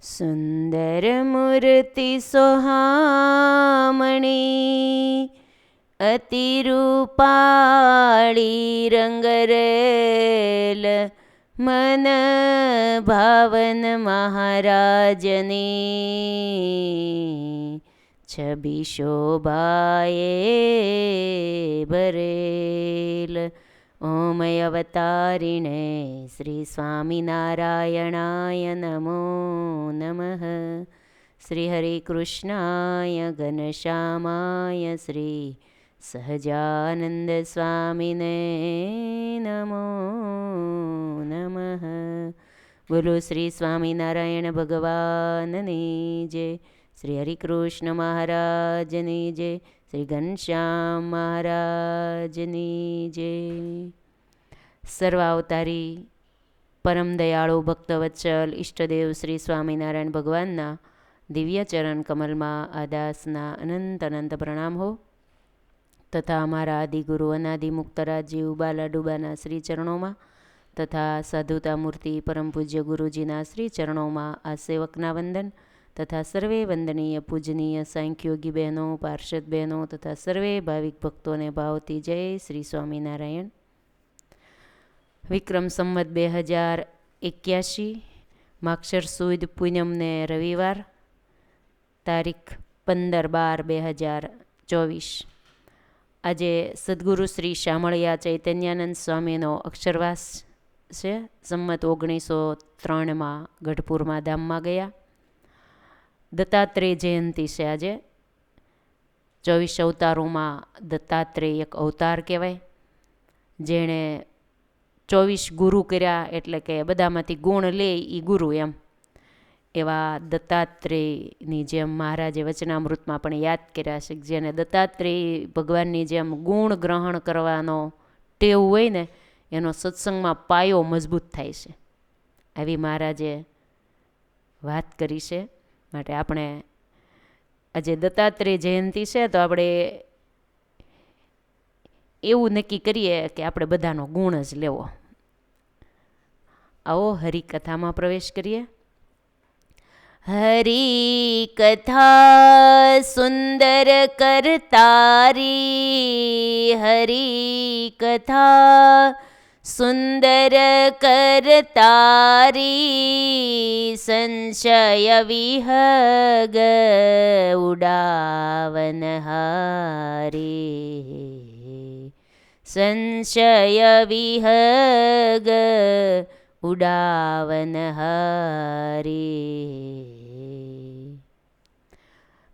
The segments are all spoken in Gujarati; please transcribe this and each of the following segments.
સુંદર મૂર્તિ સોહામણી, અતિ રૂપાળી રંગરેલ, મન ભાવન મહારાજની, છબી શોભાએ ભરેલ. ઓમ અવતારિણે શ્રી સ્વામિનારાયણાય નમો નમઃ. શ્રી હરિકૃષ્ણાય ઘનશ્યામાય શ્રી સહજાનંદ સ્વામિને નમો નમઃ. બોલો શ્રી સ્વામિનારાયણ ભગવાનની જય. શ્રી હરિકૃષ્ણ મહારાજની જય. શ્રી ઘનશ્યામ મહારાજની જય. સર્વાવતારી પરમ દયાળુ ભક્તવત્સલ ઈષ્ટદેવ શ્રી સ્વામિનારાયણ ભગવાનના દિવ્ય ચરણ કમલમાં આદાસના અનંત અનંત પ્રણામ હો, તથા અમારા આદિગુરુ અનાદિ મુક્તરાજીવ બાલા ડુબાના શ્રી ચરણોમાં, તથા સાધુતા મૂર્તિ પરમ પૂજ્ય ગુરુજીના શ્રી ચરણોમાં આ સેવકના વંદન, તથા સર્વે વંદનીય પૂજનીય સાંખ્યોગી બહેનો, પાર્ષદ બહેનો તથા સર્વે ભાવિક ભક્તોને ભાવતી જય શ્રી સ્વામિનારાયણ. વિક્રમ સંવત 2081, માક્ષર સુદ પૂનમને રવિવાર, તારીખ 15/12/2024. આજે સદગુરુ શ્રી શામળિયા ચૈતન્યાનંદ સ્વામીનો અક્ષરવાસ છે. સંમત 1903માં ગઢપુરમાં ધામમાં ગયા. દત્તાત્રેય જયંતિ છે આજે. 24 અવતારોમાં દત્તાત્રેય એક અવતાર કહેવાય, જેણે 24 ગુરુ કર્યા, એટલે કે બધામાંથી ગુણ લે એ ગુરુ એમ. એવા દત્તાત્રેયની જેમ મહારાજે વચનામૃતમાં પણ યાદ કર્યા છે, જેને દત્તાત્રેય ભગવાનની જેમ ગુણ ગ્રહણ કરવાનો ટેવ હોય ને, એનો સત્સંગમાં પાયો મજબૂત થાય છે. આવી મહારાજે વાત કરી છે. માટે આપણે આજે દત્તાત્રેય જયંતિ છે, તો આપણે એવું નક્કી કરીએ કે આપણે બધાનો ગુણ જ લેવો. આવો હરિકથામાં પ્રવેશ કરીએ. હરિકથા સુંદર કરતારી, હરિકથા સુંદર કરતારી, સંશય વિહગ ઉડાવનહારી, સંશય વિહગ ઉડાવનહારી.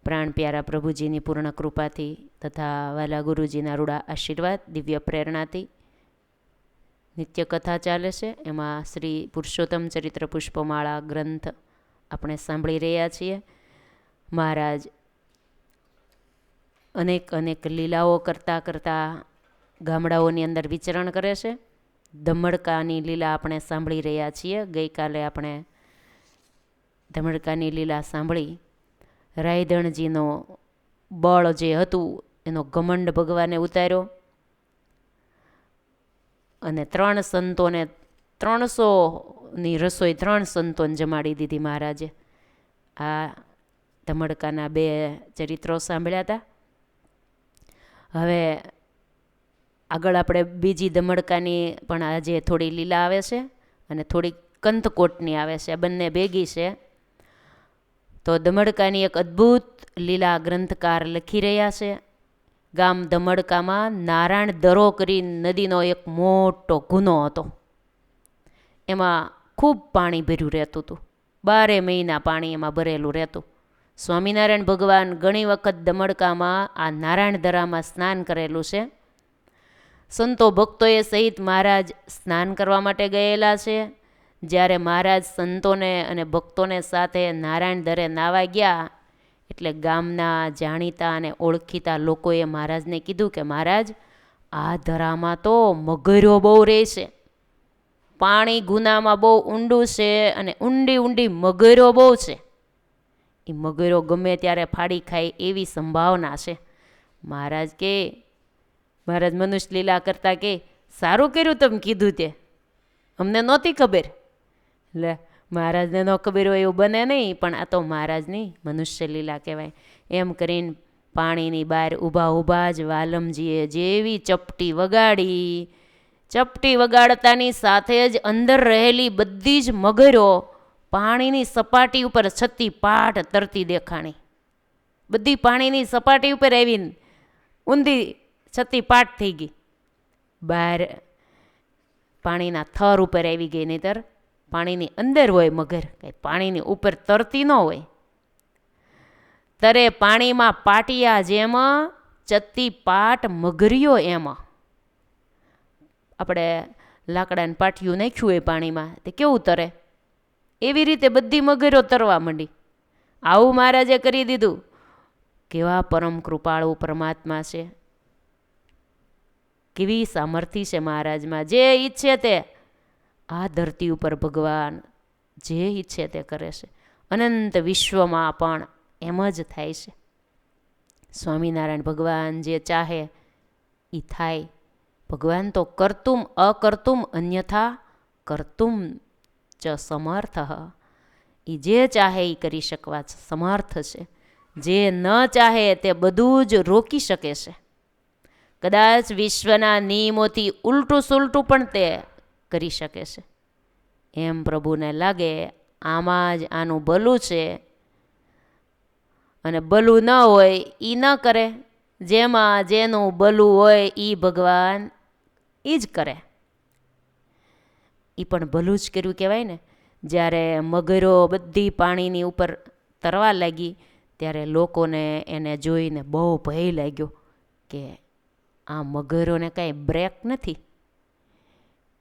પ્રાણ પ્યારા પ્રભુજીની પૂર્ણ કૃપાથી તથા વાલા ગુરુજીના રૂડા આશીર્વાદ, દિવ્ય પ્રેરણાથી નિત્ય કથા ચાલે છે. એમાં શ્રી પુરુષોત્તમ ચરિત્ર પુષ્પમાળા ગ્રંથ આપણે સાંભળી રહ્યા છીએ. મહારાજ અનેક અનેક લીલાઓ કરતાં કરતાં ગામડાઓની અંદર વિચરણ કરે છે. ધમડકાની લીલા આપણે સાંભળી રહ્યા છીએ. ગઈકાલે આપણે ધમડકાની લીલા સાંભળી. રાયધણજીનો બળ જે હતું એનો ઘમંડ ભગવાને ઉતાર્યો, અને 3 સંતોને 300ની રસોઈ 3 સંતોને જમાડી દીધી મહારાજે. આ ધમડકાના 2 ચરિત્રો સાંભળ્યા હતા. હવે આગળ આપણે બીજી ધમડકાની પણ આજે થોડી લીલા આવે છે, અને થોડી કંથકોટની આવે છે. બંને ભેગી છે. તો ધમડકાની એક અદ્ભુત લીલા ગ્રંથકાર લખી રહ્યા છે. ગામ ધમડકામાં નારાયણ દરો કરી નદીનો એક મોટો ગુનો હતો. એમાં ખૂબ પાણી ભર્યું રહેતું હતું. 12 મહિના પાણી એમાં ભરેલું રહેતું. સ્વામિનારાયણ ભગવાન ઘણી વખત ધમડકામાં આ નારાયણ દરામાં સ્નાન કરેલું છે. સંતો ભક્તોએ સહિત મહારાજ સ્નાન કરવા માટે ગયેલા છે. જ્યારે મહારાજ સંતોને અને ભક્તોને સાથે નારાયણ દરે નાવા ગયા, એટલે ગામના જાણીતા અને ઓળખીતા લોકોએ મહારાજને કીધું કે મહારાજ, આ ધરામાં તો મગરો બહુ રહે છે. પાણી ગુનામાં બહુ ઊંડું છે, અને ઊંડી ઊંડી મગરો બહુ છે. એ મગરો ગમે ત્યારે ફાડી ખાય એવી સંભાવના છે. મહારાજ મનુષ્ય લીલા કરતા કે સારું કર્યું તમે કીધું તે, અમને નહોતી ખબર. એટલે મહારાજને ન ખબર હોય એવું બને નહીં, પણ આ તો મહારાજની મનુષ્ય લીલા કહેવાય. એમ કરીને પાણીની બહાર ઊભા જ વાલમજીએ જેવી ચપટી વગાડી, ચપટી વગાડતાની સાથે જ અંદર રહેલી બધી જ મગરો પાણીની સપાટી ઉપર છતી પાટ તરતી દેખાણી. બધી પાણીની સપાટી ઉપર આવીને ઊંધી છતી પાટ થઈ ગઈ. બહાર પાણીના થર ઉપર આવી ગઈ, નહીંતર પાણીની અંદર હોય મગર, કંઈ પાણીની ઉપર તરતી ન હોય. તરે પાણીમાં પાટિયા જેમ ચતી પાટ મગરીઓ એમાં. આપણે લાકડાને પાટિયું નાખ્યું હોય પાણીમાં તે કેવું તરે, એવી રીતે બધી મગરો તરવા માંડી. આવું મહારાજે કરી દીધું. કેવા પરમ કૃપાળુ પરમાત્મા છે, કેવી સામર્થ્ય છે મહારાજમાં. જે ઈચ્છે તે આ ધરતી ઉપર ભગવાન જે ઈચ્છે તે કરે છે. અનંત વિશ્વમાં પણ એમ જ થાય છે. સ્વામિનારાયણ ભગવાન જે ચાહે એ થાય. ભગવાન તો કર્તુમ અકર્તુમ અન્યથા કર્તુમ ચ સમર્થ. એ જે ચાહે એ કરી શકવા સમર્થ છે. જે ન ચાહે તે બધું જ રોકી શકે છે. કદાચ વિશ્વના નિયમોથી ઉલટું સુલટું પણ તે કરી શકે છે. એમ પ્રભુને લાગે આમાં જ આનું ભલું છે, અને ભલું ન હોય એ ન કરે. જેમાં જેનું ભલું હોય એ ભગવાન એ જ કરે. એ પણ ભલું જ કર્યું કહેવાય ને. જ્યારે મગરો બધી પાણીની ઉપર તરવા લાગી ત્યારે લોકોને એને જોઈને બહુ ભય લાગ્યો કે આ મગરોને કાંઈ બ્રેક નથી,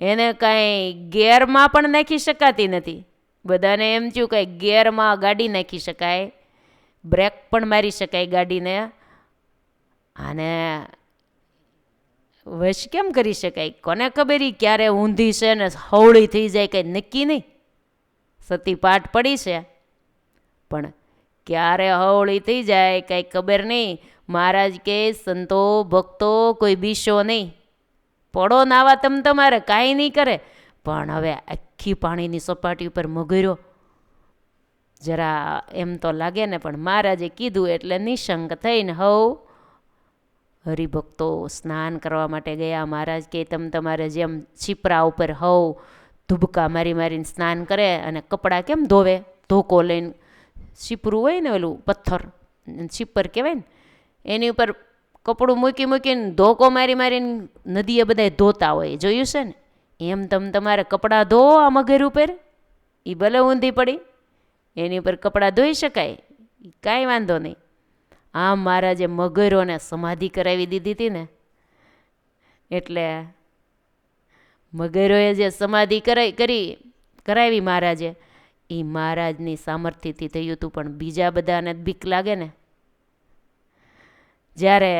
એને કાંઈ ગેરમાં પણ નાખી શકાતી નથી. બધાને એમ થયું કે ગેરમાં ગાડી નાખી શકાય, બ્રેક પણ મારી શકાય ગાડીને, આને વશ કેમ કરી શકાય? કોને ખબર ઈ ક્યારે ઊંધી છે ને હવળી થઈ જાય કંઈ નક્કી નહીં. સતી પાટ પડી છે પણ ક્યારે હવળી થઈ જાય કંઈ ખબર નહીં. મહારાજ કે સંતો ભક્તો કોઈ બીશો નહીં, પડો નાવા તમારે કાંઈ નહીં કરે. પણ હવે આખી પાણીની સપાટી ઉપર મગર્યો જરા એમ તો લાગે ને, પણ મહારાજે કીધું એટલે નિશંક થઈને હરિભક્તો સ્નાન કરવા માટે ગયા. મહારાજ કે તમારે જેમ છીપરા ઉપર ધુબકા મારી મારીને સ્નાન કરે અને કપડાં કેમ ધોવે, ધોકો લઈને છીપરું હોય ને ઓલું પથ્થર છીપર કહેવાય ને, એની ઉપર કપડું મૂકીને ધોકો મારીને નદીએ બધા ધોતા હોય, જોયું છે ને? એમ તમારે કપડાં ધો આ મગર ઉપર, એ ભલે ઊંધી પડી એની ઉપર કપડાં ધોઈ શકાય, કાંઈ વાંધો નહીં. આમ મહારાજે મગરોને સમાધિ કરાવી દીધી હતી ને, એટલે મગરોએ જે સમાધિ કરાવી મહારાજે, એ મહારાજની સામર્થ્યથી થયું હતું. પણ બીજા બધાને બીક લાગે ને. જ્યારે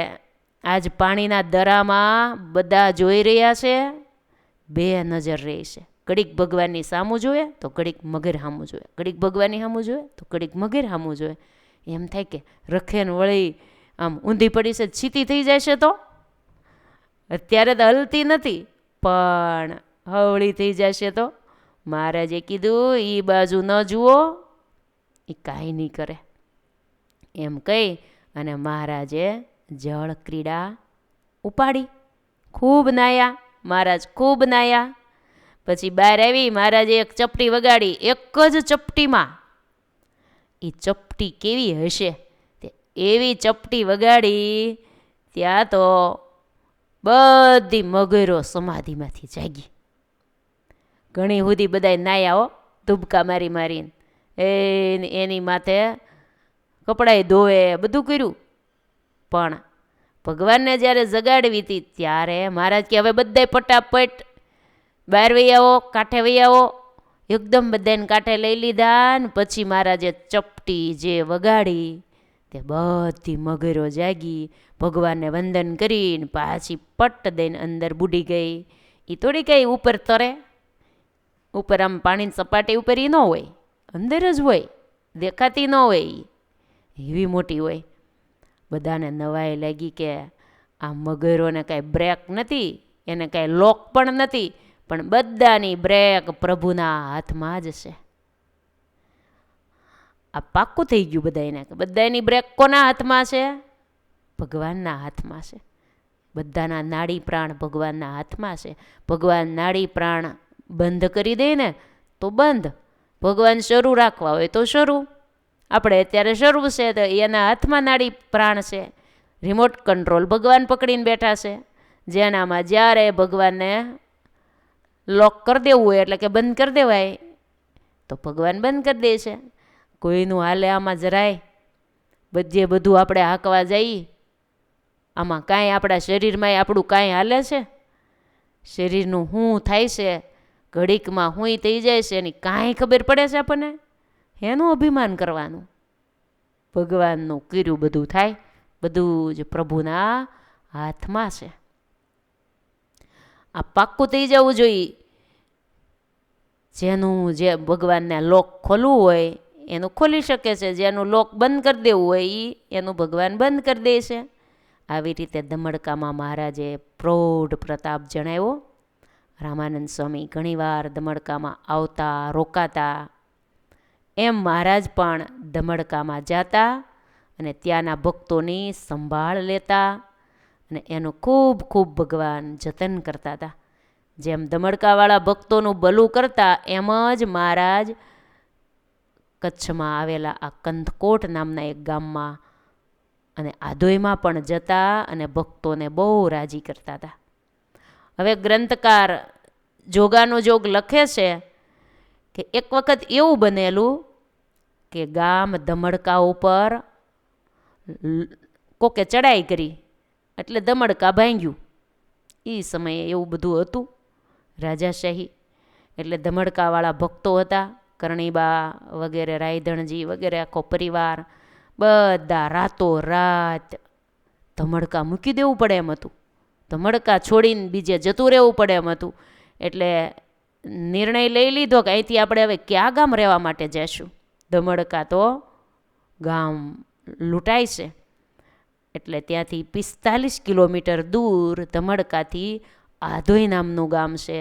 આજ પાણીના દરામાં બધા જોઈ રહ્યા છે, બે નજર રહી છે. ઘડીક ભગવાનની સામું જોઈએ તો ઘડીક મગર સામું જોઈએ, ઘડીક ભગવાનની સામું જોઈએ તો ઘડીક મગર સામું જોઈએ. એમ થાય કે રખેને વળી આમ ઊંધી પડી છે, છીતી થઈ જાય છે. તો અત્યારે તો હલતી નથી, પણ હવળી થઈ જશે તો મહારાજે કીધું એ બાજુ ન જુઓ, એ કાંઈ નહીં કરે. એમ કહી અને મહારાજે જળ ક્રીડા ઉપાડી. ખૂબ નાયા મહારાજ, ખૂબ નાયા. પછી બહાર આવી મહારાજે એક ચપટી વગાડી. એક જ ચપટીમાં, એ ચપટી કેવી હશે, એવી ચપટી વગાડી. ત્યાં તો બધી મગરો સમાધિમાંથી જાગી. ઘણી સુધી બધા નાયા ધુબકા મારીને, એની માથે કપડાએ ધોવે, બધું કર્યું. પણ ભગવાનને જ્યારે જગાડવી હતી ત્યારે મહારાજ કે હવે બધા પટાપટ બહાર વહી આવો, કાંઠે વહી આવો. એકદમ બધાને કાંઠે લઈ લીધા ને પછી મહારાજે ચપટી જે વગાડી તે બધી મગરો જાગી. ભગવાનને વંદન કરીને પાછી પટ દઈને અંદર બુડી ગઈ. એ થોડી કંઈ ઉપર તરે, ઉપર આમ પાણીની સપાટી ઉપર એ ન હોય, અંદર જ હોય, દેખાતી ન હોય, એવી મોટી હોય. બધાને નવાઈ લાગી કે આ મગરોને કાંઈ બ્રેક નથી, એને કાંઈ લોક પણ નથી, પણ બધાની બ્રેક પ્રભુના હાથમાં જ છે. આ પાક્કું થઈ ગયું બધાને કે બધાની બ્રેક કોના હાથમાં છે? ભગવાનના હાથમાં છે. બધાના નાડી પ્રાણ ભગવાનના હાથમાં છે. ભગવાન નાડી પ્રાણ બંધ કરી દે ને તો બંધ, ભગવાન શરૂ રાખવા હોય તો શરૂ. આપણે અત્યારે શરૂ છે તો એના હાથમાં નાડી પ્રાણ છે. રિમોટ કંટ્રોલ ભગવાન પકડીને બેઠા છે. જેનામાં જ્યારે ભગવાનને લોક કરી દેવું હોય એટલે કે બંધ કરી દેવાય તો ભગવાન બંધ કરી દે છે. કોઈનું હાલે આમાં જરાય? બધું આપણે હાંકવા જઈએ આમાં કાંઈ આપણા શરીરમાં આપણું કાંઈ હાલે છે? શરીરનું શું થાય છે, ઘડીકમાં શું થઈ જાય છે એની કાંઈ ખબર પડે છે આપણને? એનું અભિમાન કરવાનું. ભગવાનનું કર્યું બધું થાય, બધું જ પ્રભુના હાથમાં છે. આ પાક્કું થઈ જવું જોઈએ. જેનું જે ભગવાનને લોક ખોલવું હોય એનું ખોલી શકે છે, જેનું લોક બંધ કરી દેવું હોય એનું ભગવાન બંધ કરી દે છે. આવી રીતે દમણકામાં મહારાજે પ્રૌઢ પ્રતાપ જણાવ્યો. રામાનંદ સ્વામી ઘણીવાર દમણકામાં આવતા રોકાતા. એમ મહારાજ પણ દમણકામાં જતા અને ત્યાંના ભક્તોની સંભાળ લેતા અને એનું ખૂબ ખૂબ ભગવાન જતન કરતા હતા. જેમ દમણકાવાળા ભક્તોનું ભલું કરતા એમ જ મહારાજ કચ્છમાં આવેલા આ કંથકોટ નામના એક ગામમાં અને આધોઈમાં પણ જતા અને ભક્તોને બહુ રાજી કરતા હતા. હવે ગ્રંથકાર જોગાનો જોગ લખે છે કે એક વખત એવું બનેલું કે ગામ દમણકા ઉપર કોકે ચડાઈ કરી એટલે દમણકા ભાંગ્યું. એ સમયે એવું બધું હતું રાજાશાહી. એટલે દમણકાવાળા ભક્તો હતા, કરણીબા વગેરે, રાયધણજી વગેરે, આખો પરિવાર બધા રાતો રાત ધમડકા મૂકી દેવું પડે એમ હતું. ધમડકા છોડીને બીજે જતું રહેવું પડે એમ હતું. એટલે નિર્ણય લઈ લીધો કે અહીંથી આપણે હવે ક્યાં ગામ રહેવા માટે જઈશું? ધમડકા તો ગામ લૂંટાય છે. એટલે ત્યાંથી 45 કિલોમીટર દૂર ધમડકાથી આધોઈ નામનું ગામ છે,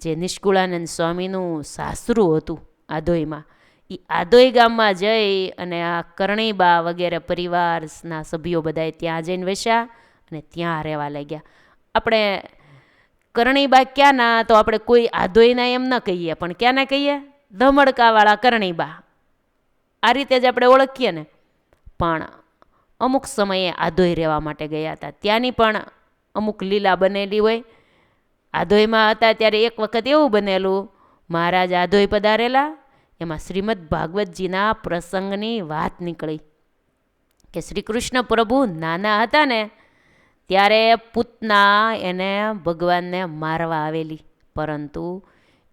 જે નિષ્કુળાનંદ સ્વામીનું સાસરું હતું આધોઈમાં. એ આધોઈ ગામમાં જઈ અને આ કરણીબા વગેરે પરિવારના સભ્યો બધાએ ત્યાં જઈને વસ્યા અને ત્યાં રહેવા લાગ્યા. આપણે કરણીબા ક્યાંના તો આપણે કોઈ આધોઈના એમ ન કહીએ, પણ ક્યાંના કહીએ? ધમડકાવાળા કરણીબા, આ રીતે જ આપણે ઓળખીએ ને. પણ અમુક સમયે આધોઈ રહેવા માટે ગયા હતા. ત્યાંની પણ અમુક લીલા બનેલી હોય. આધોઈમાં હતા ત્યારે એક વખત એવું બનેલું, મહારાજ આધોઈ પધારેલા, એમાં શ્રીમદ ભાગવતજીના પ્રસંગની વાત નીકળી કે શ્રી કૃષ્ણ પ્રભુ નાના હતા ને ત્યારે પૂતના એને ભગવાનને મારવા આવેલી, પરંતુ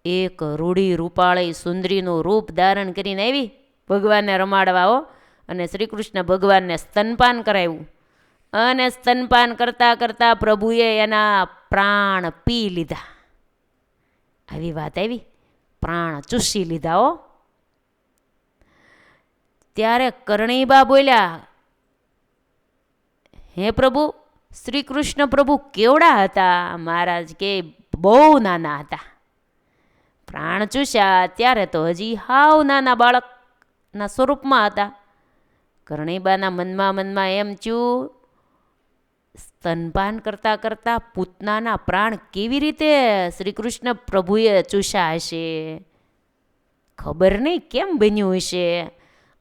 એક રૂડી રૂપાળી સુંદરીનું રૂપ ધારણ કરીને આવી ભગવાનને રમાડવાઓ અને શ્રી કૃષ્ણ ભગવાનને સ્તનપાન કરાવ્યું. અને સ્તનપાન કરતાં કરતાં પ્રભુએ એના પ્રાણ પી લીધા. આવી વાત આવી, પ્રાણ ચૂસી લીધા હો. ત્યારે કરણીબા બોલ્યા, હે પ્રભુ, શ્રી કૃષ્ણ પ્રભુ કેવડા હતા? મહારાજ કે બહુ નાના હતા. પ્રાણ ચૂસ્યા ત્યારે તો હજી હાવ નાના બાળકના સ્વરૂપમાં હતા. કરણીબાના મનમાં એમ થયું, સ્તનપાન કરતાં કરતાં પૂતનાના પ્રાણ કેવી રીતે શ્રી કૃષ્ણ પ્રભુએ ચૂસ્યા હશે? ખબર નહીં કેમ બન્યું હશે.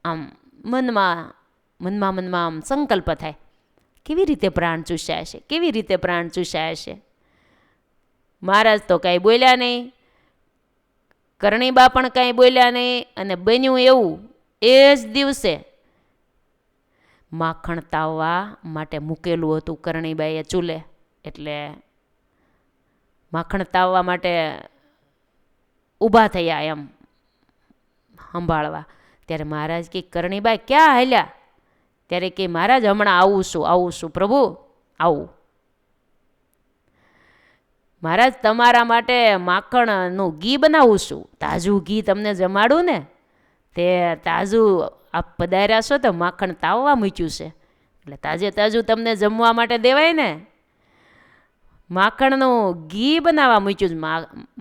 આમ મનમાં આમ સંકલ્પ થાય, કેવી રીતે પ્રાણ ચૂસ્યા હશે, કેવી રીતે પ્રાણ ચૂસ્યા હશે? મહારાજ તો કાંઈ બોલ્યા નહીં, કરણીબા પણ કાંઈ બોલ્યા નહીં. અને બન્યું એવું, એ જ દિવસે માખણ તાવવા માટે મૂકેલું હતું કરણીબાઈએ ચૂલે. એટલે માખણ તાવવા માટે ઊભા થયા એમ સંભાળવા. ત્યારે મહારાજ કે કરણીબાઈ ક્યાં હાલ્યા? ત્યારે કે મહારાજ હમણાં આવું છું પ્રભુ, આવું. મહારાજ તમારા માટે માખણનું ઘી બનાવું છું, તાજું ઘી તમને જમાડું ને. તે તાજું આપ પધાર્યા છો તો માખણ તાવવા મૂક્યું છે, એટલે તાજું તમને જમવા માટે દેવાય ને. માખણનું ઘી બનાવવા મૂક્યું છે,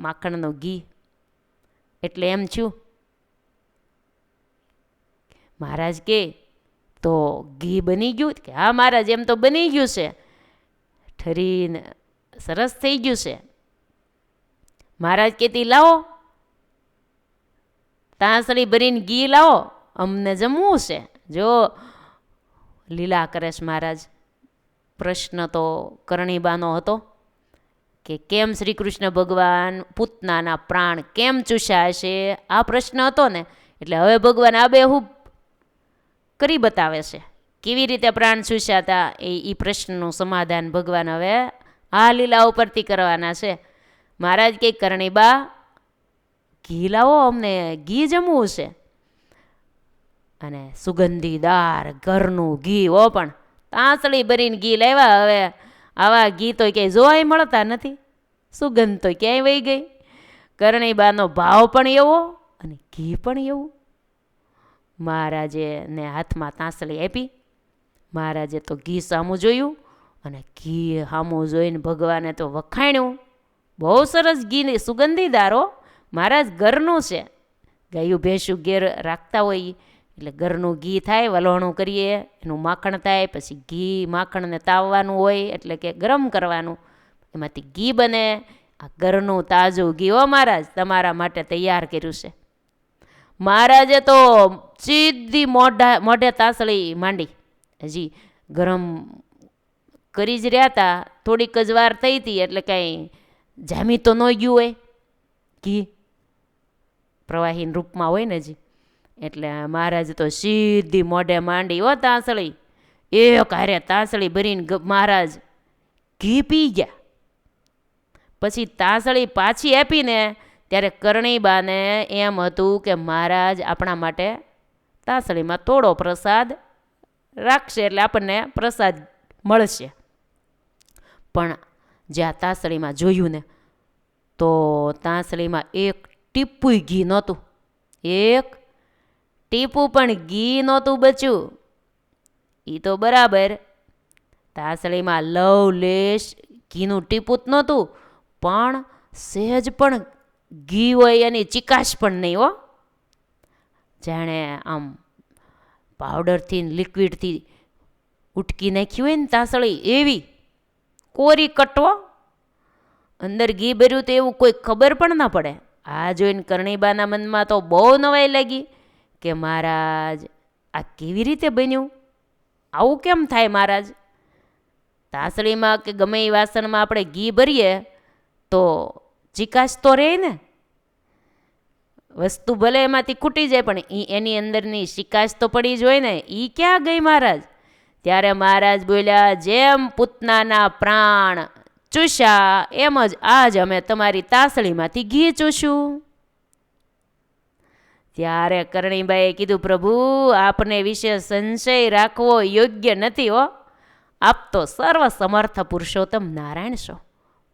માખણનું ઘી. એટલે એમ છું મહારાજ કે તો ઘી બની ગયું? કે હા મહારાજ, એમ તો બની ગયું છે, ઠરીને સરસ થઈ ગયું છે. મહારાજ કહેતી લાવો તાંસળી ભરીને ઘી લાવો, અમને જમવું છે. જો લીલા કરે છે મહારાજ. પ્રશ્ન તો કરણીબાનો હતો કે કેમ શ્રી કૃષ્ણ ભગવાન પૂતનાના પ્રાણ કેમ ચૂસ્યા હશે, આ પ્રશ્ન હતો ને. એટલે હવે ભગવાન આબેહૂબ કરી બતાવે છે કેવી રીતે પ્રાણ ચૂસ્યા હતા. એ પ્રશ્નનું સમાધાન ભગવાન હવે આ લીલા ઉપરથી કરવાના છે. મહારાજ કે કરણીબા ઘી લાવો, અમને ઘી જમવું છે. અને સુગંધીદાર ઘરનું ઘી હો, પણ તાંસળી ભરીને ઘી લાવ્યા. હવે આવા ઘી તો ક્યાંય જોવાય મળતા નથી, સુગંધ તો ક્યાંય વહી ગઈ. કરણીબાનો ભાવ પણ એવો અને ઘી પણ એવું. મહારાજે ને હાથમાં તાંસળી આપી. મહારાજે તો ઘી સામું જોયું અને ઘી સામું જોઈને ભગવાને તો વખાણ્યું. બહુ સરસ ઘી, સુગંધીદારો. મહારાજ ઘરનું છે. ગાયું ભેંસું ઘેર રાખતા હોય એટલે ઘરનું ઘી થાય, વલોણું કરીએ એનું માખણ થાય, પછી ઘી માખણને તાવવાનું હોય એટલે કે ગરમ કરવાનું, એમાંથી ઘી બને. આ ઘરનું તાજું ઘી હો મહારાજ, તમારા માટે તૈયાર કર્યું છે. મહારાજે તો સીધી મોઢે તાંસળી માંડી. હજી ગરમ કરી જ રહ્યા હતા, થોડીક જ વાર થઈ હતી એટલે કાંઈ જામી તો ન ગયું હોય ઘી, પ્રવાહીન રૂપમાં હોય ને હજી. એટલે મહારાજ તો સીધી મોઢે માંડી હો તાંસળી. એક હારે તાંસળી ભરીને મહારાજ ઘી પી ગયા. પછી તાંસળી પાછી આપીને ત્યારે કરણીબાને એમ હતું કે મહારાજ આપણા માટે તાંસળીમાં થોડો પ્રસાદ રાખશે એટલે આપણને પ્રસાદ મળશે. પણ જ્યાં તાંસળીમાં જોયું ને તો તાંસળીમાં એક ટીપું ઘી નહોતું. એક ટીપું પણ ઘી નહોતું બચ્યું. એ તો બરાબર, તાંસળીમાં લવલેશ ઘીનું ટીપું જ નહોતું, પણ સહેજ પણ ઘી હોય એની ચિકાશ પણ નહીં હો. જાણે આમ પાવડરથી લિક્વિડથી ઉટકી નાખ્યું હોય ને તાંસળી એવી કોરી કટવો, અંદર ઘી ભર્યું તો એવું કોઈ ખબર પણ ના પડે. આ જોઈને કરણીબાના મનમાં તો બહુ નવાઈ લાગી કે મહારાજ આ કેવી રીતે બન્યું, આવું કેમ થાય મહારાજ? તાંસળીમાં કે ગમે એ વાસણમાં આપણે ઘી ભરીએ તો ચિકાશ તો રહે ને. વસ્તુ ભલે એમાંથી ખૂટી જાય પણ એની અંદરની ચિકાશ તો પડી જ હોય ને. એ ક્યાં ગઈ મહારાજ? ત્યારે મહારાજ બોલ્યા, જેમ પૂતનાના પ્રાણ ચૂસ્યા એમ જ આજ અમે તમારી તાંસળીમાંથી ઘી ચૂસ્યું. ત્યારે કરણીબાઈએ કીધું, પ્રભુ આપને વિશે સંશય રાખવો યોગ્ય નથી હો. આપ તો સર્વ સમર્થ પુરુષોત્તમ નારાયણ છો.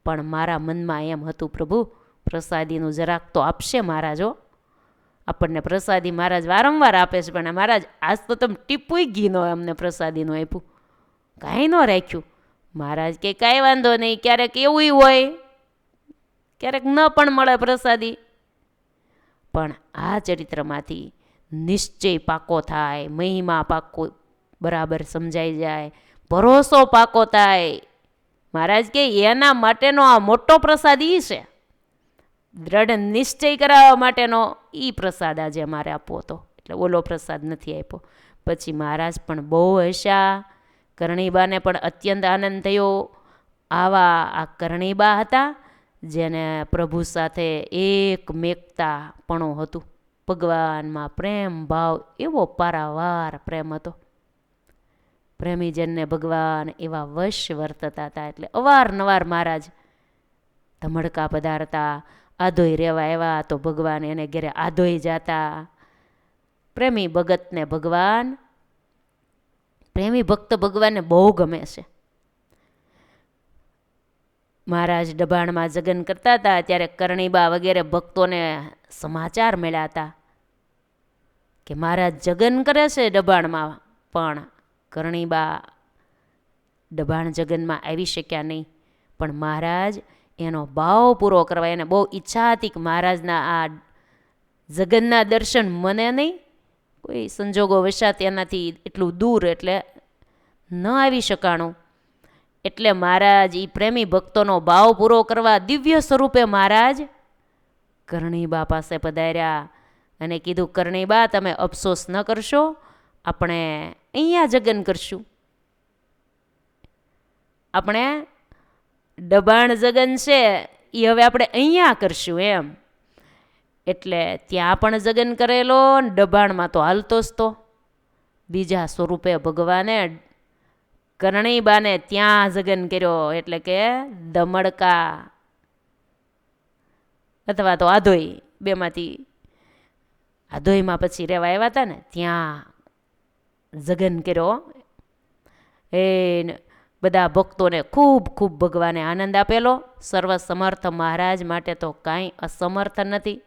પણ મારા મનમાં એમ હતું, પ્રભુ પ્રસાદીનું જરાક તો આપશે મહારાજો. આપણને પ્રસાદી મહારાજ વારંવાર આપે છે, પણ મહારાજ આજ તો તમે ટીપુય ઘીનો અમને પ્રસાદીનું આપ્યું, કાંઈ ન રાખ્યું. મહારાજ કે કાંઈ વાંધો નહીં, ક્યારેક એવું હોય, ક્યારેક ન પણ મળે પ્રસાદી. પણ આ ચરિત્રમાંથી નિશ્ચય પાકો થાય, મહિમા પાકો બરાબર સમજાઈ જાય, ભરોસો પાકો થાય. મહારાજ કે એના માટેનો આ મોટો પ્રસાદ એ છે, દ્રઢ નિશ્ચય કરાવવા માટેનો એ પ્રસાદ આજે અમારે આપવો હતો, એટલે ઓલો પ્રસાદ નથી આપ્યો. પછી મહારાજ પણ બહુ હસ્યા. કરણીબાને પણ અત્યંત આનંદ થયો. આવા આ કરણીબા હતા જેને પ્રભુ સાથે એક મેકતાપણું હતું. ભગવાનમાં પ્રેમ ભાવ એવો પારાવાર પ્રેમ હતો. પ્રેમીજનને ભગવાન એવા વશ વર્તતા હતા. એટલે અવારનવાર મહારાજ ધમડકા પધારતા, આધોઈ રહેવા આવ્યા તો ભગવાન એને ઘેરે આધોઈ જતા. પ્રેમી ભગતને ભગવાન, પ્રેમી ભક્ત ભગવાનને બહુ ગમે છે. મહારાજ ડભાણમાં જગન કરતા હતા ત્યારે કરણીબા વગેરે ભક્તોને સમાચાર મળ્યા હતા કે મહારાજ જગન કરે છે ડભાણમાં, પણ કરણીબા ડભાણ જગનમાં આવી શક્યા નહીં. પણ મહારાજ એનો ભાવ પૂરો કરવા, એને બહુ ઈચ્છા હતી કે મહારાજના આ જગનના દર્શન મને નહીં કોઈ સંજોગો વશાત એનાથી એટલું દૂર એટલે ન આવી શકાણું. એટલે મહારાજ એ પ્રેમી ભક્તોનો ભાવ પૂરો કરવા દિવ્ય સ્વરૂપે મહારાજ કરણીબા પાસે પધાર્યા અને કીધું, કરણીબા તમે અફસોસ ન કરશો, આપણે અહીંયા જગન કરશું. આપણે દબાણ જગન છે એ હવે આપણે અહીંયા કરશું એમ. એટલે ત્યાં પણ જગન કરેલો, દબાણમાં તો હાલતો જ તો. બીજા સ્વરૂપે ભગવાને કરણીબાને ત્યાં જગન કર્યો, એટલે કે દમડકા અથવા તો આધોઈ, બેમાંથી આધોઈમાં પછી રહેવા આવ્યા હતા ને, ત્યાં જગન કર્યો. એ બધા ભક્તોને ખૂબ ખૂબ ભગવાને આનંદ આપેલો. સર્વસમર્થ મહારાજ માટે તો કાંઈ અસમર્થ નથી.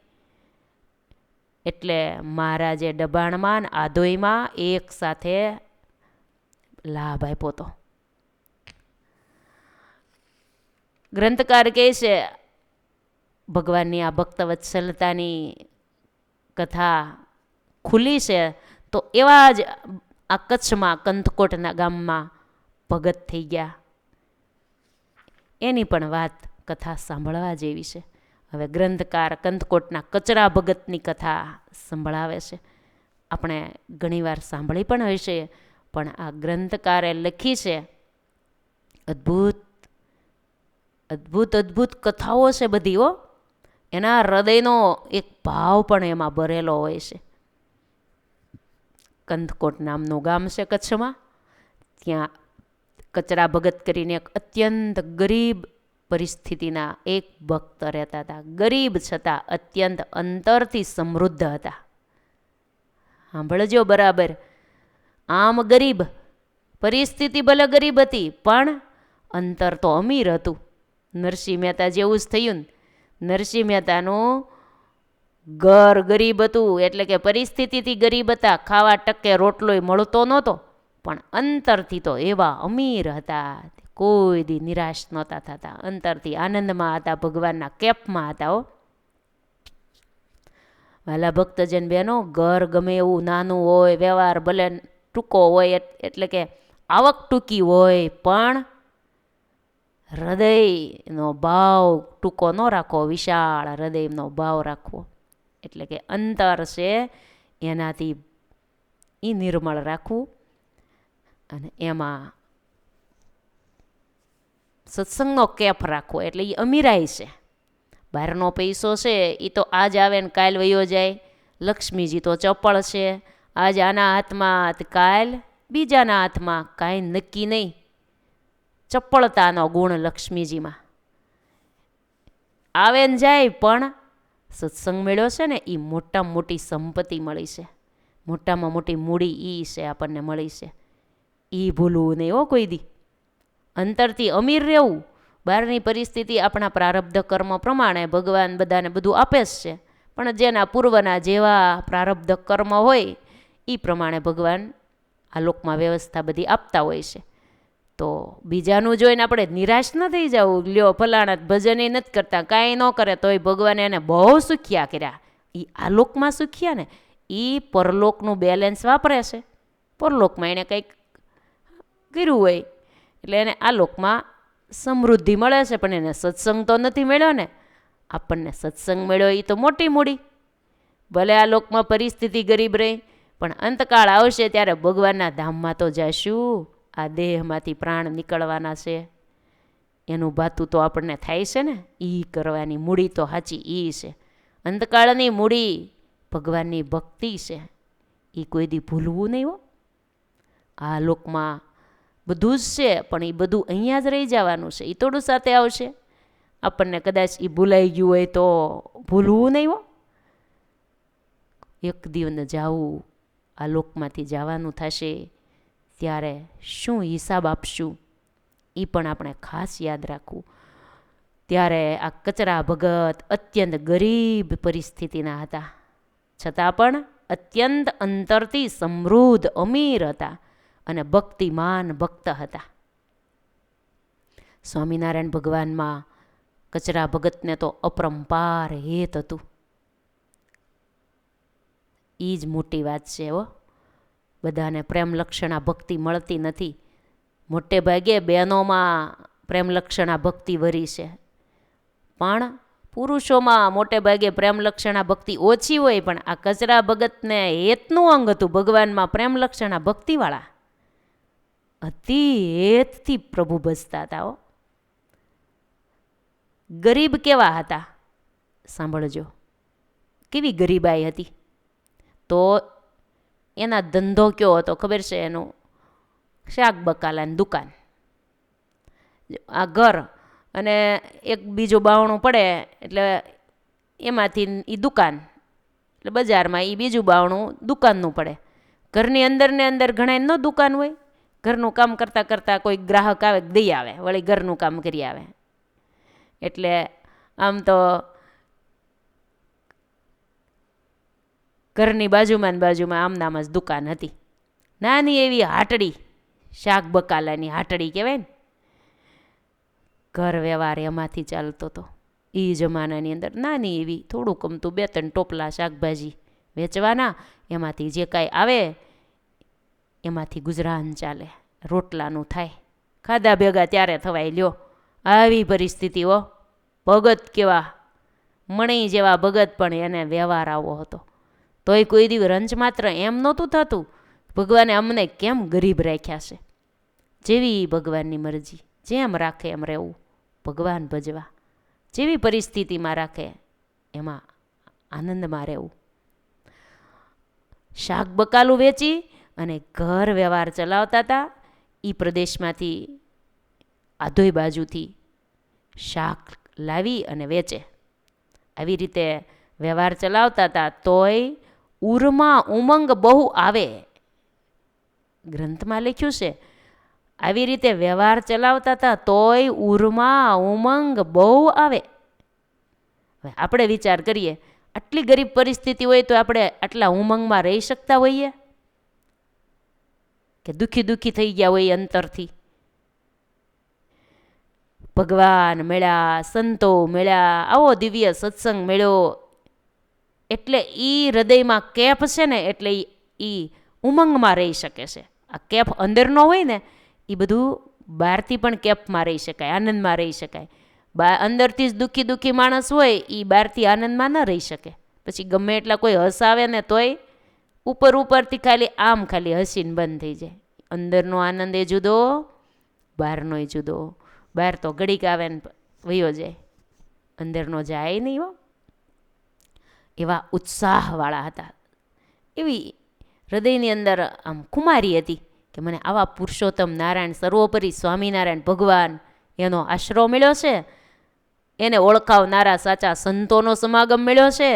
એટલે મહારાજે દબાણમાં ને આધોઈમાં એક સાથે લાભ આપ્યો હતો. ગ્રંથકાર કહે છે, ભગવાનની આ ભક્ત વત્સલતાની કથા ખુલી છે તો એવા જ આ કચ્છમાં કંથકોટના ગામમાં ભગત થઈ ગયા. એની પણ વાત કથા સાંભળવા જેવી છે. હવે ગ્રંથકાર કંથકોટના કચરા ભગતની કથા સંભળાવે છે. આપણે ઘણીવાર સાંભળી પણ હશે, પણ આ ગ્રંથકારે લખી છે. અદ્ભુત અદ્ભુત અદ્ભુત કથાઓ છે બધી હો. એના હૃદયનો એક ભાવ પણ એમાં ભરેલો હોય છે. કંથકોટ નામનું ગામ છે કચ્છમાં. ત્યાં કચરા ભગત કરીને એક અત્યંત ગરીબ પરિસ્થિતિના એક ભક્ત રહેતા હતા. ગરીબ છતાં અત્યંત અંતરથી સમૃદ્ધ હતા. સાંભળજો બરાબર. આમ ગરીબ, પરિસ્થિતિ ભલે ગરીબ હતી પણ અંતર તો અમીર હતું. નરસિંહ મહેતા જેવું જ થયું ને. નરસિંહ મહેતાનું ઘર ગરીબ હતું, એટલે કે પરિસ્થિતિથી ગરીબ હતા. ખાવા ટકે રોટલોય મળતો નહોતો, પણ અંતરથી તો એવા અમીર હતા, કોઈ દી નિરાશ નહોતા થતા. અંતરથી આનંદમાં હતા, ભગવાનના કેપમાં હતા હો. વાલા ભક્તજન બહેનો, ઘર ગમે એવું નાનું હોય, વ્યવહાર ભલે ટૂંકો હોય, એટલે કે આવક ટૂંકી હોય, પણ હૃદયનો ભાવ ટૂંકો ન રાખવો, વિશાળ હૃદયનો ભાવ રાખવો. એટલે કે અંતર છે એનાથી એ નિર્મળ રાખવું. અને એમાં સત્સંગનો કેફ રાખવો, એટલે એ અમીરાઈ છે. બહારનો પૈસો છે એ તો આજ આવે ને કાલ વયો જાય. લક્ષ્મીજી તો ચપળ છે, આજ આના હાથમાં કાલ બીજાના હાથમાં, કાંઈ નક્કી નહીં. ચપળતાનો ગુણ લક્ષ્મીજીમાં આવે ને જાય. પણ સત્સંગ મેળ્યો છે ને એ મોટામાં મોટી સંપત્તિ મળી છે, મોટામાં મોટી મૂડી એ છે આપણને મળી છે. એ ભૂલવું નહીં હો કોઈ દી. અંતરથી અમીર રહેવું. બહારની પરિસ્થિતિ આપણા પ્રારબ્ધ કર્મ પ્રમાણે ભગવાન બધાને બધું આપે જ છે, પણ જેના પૂર્વના જેવા પ્રારબ્ધ કર્મ હોય એ પ્રમાણે ભગવાન આ લોકમાં વ્યવસ્થા બધી આપતા હોય છે. તો બીજાનું જોઈને આપણે નિરાશ ન થઈ જવું. લ્યો ફલાણા ભજન એ નથી કરતા, કાંઈ ન કરે તોય ભગવાને એને બહુ સુખ્યા કર્યા. એ આ લોકમાં સુખ્યા ને, એ પરલોકનું બેલેન્સ વાપરે છે. પરલોકમાં એને કંઈક કર્યું હોય એટલે એને આ લોકમાં સમૃદ્ધિ મળે છે, પણ એને સત્સંગ તો નથી મળ્યો ને. આપણને સત્સંગ મળ્યો એ તો મોટી મૂડી. ભલે આ લોકમાં પરિસ્થિતિ ગરીબ રહી, પણ અંતકાળ આવશે ત્યારે ભગવાનના ધામમાં તો જઈશું. આ દેહમાંથી પ્રાણ નીકળવાના છે, એનું ભાતું તો આપણને થાય છે ને. એ કરવાની મૂડી તો સાચી એ છે. અંતકાળની મૂડી ભગવાનની ભક્તિ છે. એ કોઈ દી ભૂલવું નહીં હો. આ લોકમાં બધું જ છે, પણ એ બધું અહીંયા જ રહી જવાનું છે. એ થોડું સાથે આવશે. આપણને કદાચ એ ભૂલાઈ ગયું હોય તો ભૂલવું નહીં હો. એક દિવસ જાવું, આ લોકમાંથી જવાનું થશે, ત્યારે શું હિસાબ આપશું એ પણ આપણે ખાસ યાદ રાખવું. ત્યારે આ કચરા ભગત અત્યંત ગરીબ પરિસ્થિતિના હતા, છતાં પણ અત્યંત અંતરથી સમૃદ્ધ અમીર હતા અને ભક્તિમાન ભક્ત હતા. સ્વામિનારાયણ ભગવાનમાં કચરા ભગતને તો અપરંપાર હેત હતું. એ જ મોટી વાત છે હો. બધાને પ્રેમ લક્ષણા ભક્તિ મળતી નથી. મોટે ભાગે બહેનોમાં પ્રેમ લક્ષણા ભક્તિ વરી છે, પણ પુરુષોમાં મોટે ભાગે પ્રેમ લક્ષણા ભક્તિ ઓછી હોય. પણ આ કચરા ભગતને હેતનું અંગ હતું, ભગવાનમાં પ્રેમ લક્ષણા ભક્તિવાળા. અતિ હેતથી પ્રભુ ભજતા હતા હો. ગરીબ કેવા હતા સાંભળજો, કેવી ગરીબાઈ હતી. તો એના ધંધો કયો હતો ખબર છે? એનું શાક બકાલાની દુકાન. આ ઘર અને એક બીજું બાવણું પડે એટલે એમાંથી એ દુકાન, એટલે બજારમાં એ બીજું બાવણું દુકાનનું પડે. ઘરની અંદર ને અંદર ઘણા ન દુકાન હોય. ઘરનું કામ કરતાં કરતાં કોઈ ગ્રાહક આવે દઈ આવે, વળી ઘરનું કામ કરી આવે. એટલે આમ તો ઘરની બાજુમાં આમનામ જ દુકાન હતી. નાની એવી હાટડી, શાક બકાલાની હાટડી કહેવાય ને. ઘર વ્યવહાર એમાંથી ચાલતો હતો એ જમાનાની અંદર. નાની એવી થોડુંક અમતું 2-3 ટોપલા શાકભાજી વેચવાના, એમાંથી જે કાંઈ આવે એમાંથી ગુજરાન ચાલે, રોટલાનું થાય, ખાધા ભેગા ત્યારે થવાય. લ્યો આવી પરિસ્થિતિ હો. ભગત કેવા, મણી જેવા ભગત, પણ એને વ્યવહાર આવો હતો. તોય કોઈ દિવસ રંચ માત્ર એમ નહોતું થતું, ભગવાને અમને કેમ ગરીબ રાખ્યા છે. જેવી ભગવાનની મરજી, જેમ રાખે એમ રહેવું, ભગવાન ભજવા. જેવી પરિસ્થિતિમાં રાખે એમાં આનંદમાં રહેવું. શાક બકાલું વેચી અને ઘર વ્યવહાર ચલાવતા હતા. એ પ્રદેશમાંથી આધોઈ બાજુથી શાક લાવી અને વેચે. આવી રીતે વ્યવહાર ચલાવતા હતા. તોય ઉરમાં ઉમંગ બહુ આવે. ગ્રંથમાં લખ્યું છે, આવી રીતે વ્યવહાર ચલાવતા હતા તોય ઉરમાં ઉમંગ બહુ આવે. હવે આપણે વિચાર કરીએ, આટલી ગરીબ પરિસ્થિતિ હોય તો આપણે આટલા ઉમંગમાં રહી શકતા હોઈએ કે દુઃખી થઈ ગયા હોય અંતરથી? ભગવાન મળ્યા, સંતો મળ્યા, આવો દિવ્ય સત્સંગ મળ્યો એટલે એ હૃદયમાં કેફ છે ને, એટલે એ ઉમંગમાં રહી શકે છે. આ કેફ અંદરનો હોય ને, એ બધું બહારથી પણ કેફમાં રહી શકાય, આનંદમાં રહી શકાય. અંદરથી જ દુઃખી માણસ હોય એ બહારથી આનંદમાં ન રહી શકે. પછી ગમે એટલા કોઈ હસાવે ને તોય ઉપરથી ખાલી હસીને બંધ થઈ જાય. અંદરનો આનંદ એ જુદો, બહારનો જુદો. બહાર તો ઘડીક આવે ને વયો જાય, અંદરનો જાય નહીં હો. એવા ઉત્સાહવાળા હતા. એવી હૃદયની અંદર આમ ખુમારી હતી કે મને આવા પુરુષોત્તમ નારાયણ, સર્વોપરી સ્વામિનારાયણ ભગવાન, એનો આશરો મળ્યો છે, એને ઓળખાવનારા સાચા સંતોનો સમાગમ મળ્યો છે,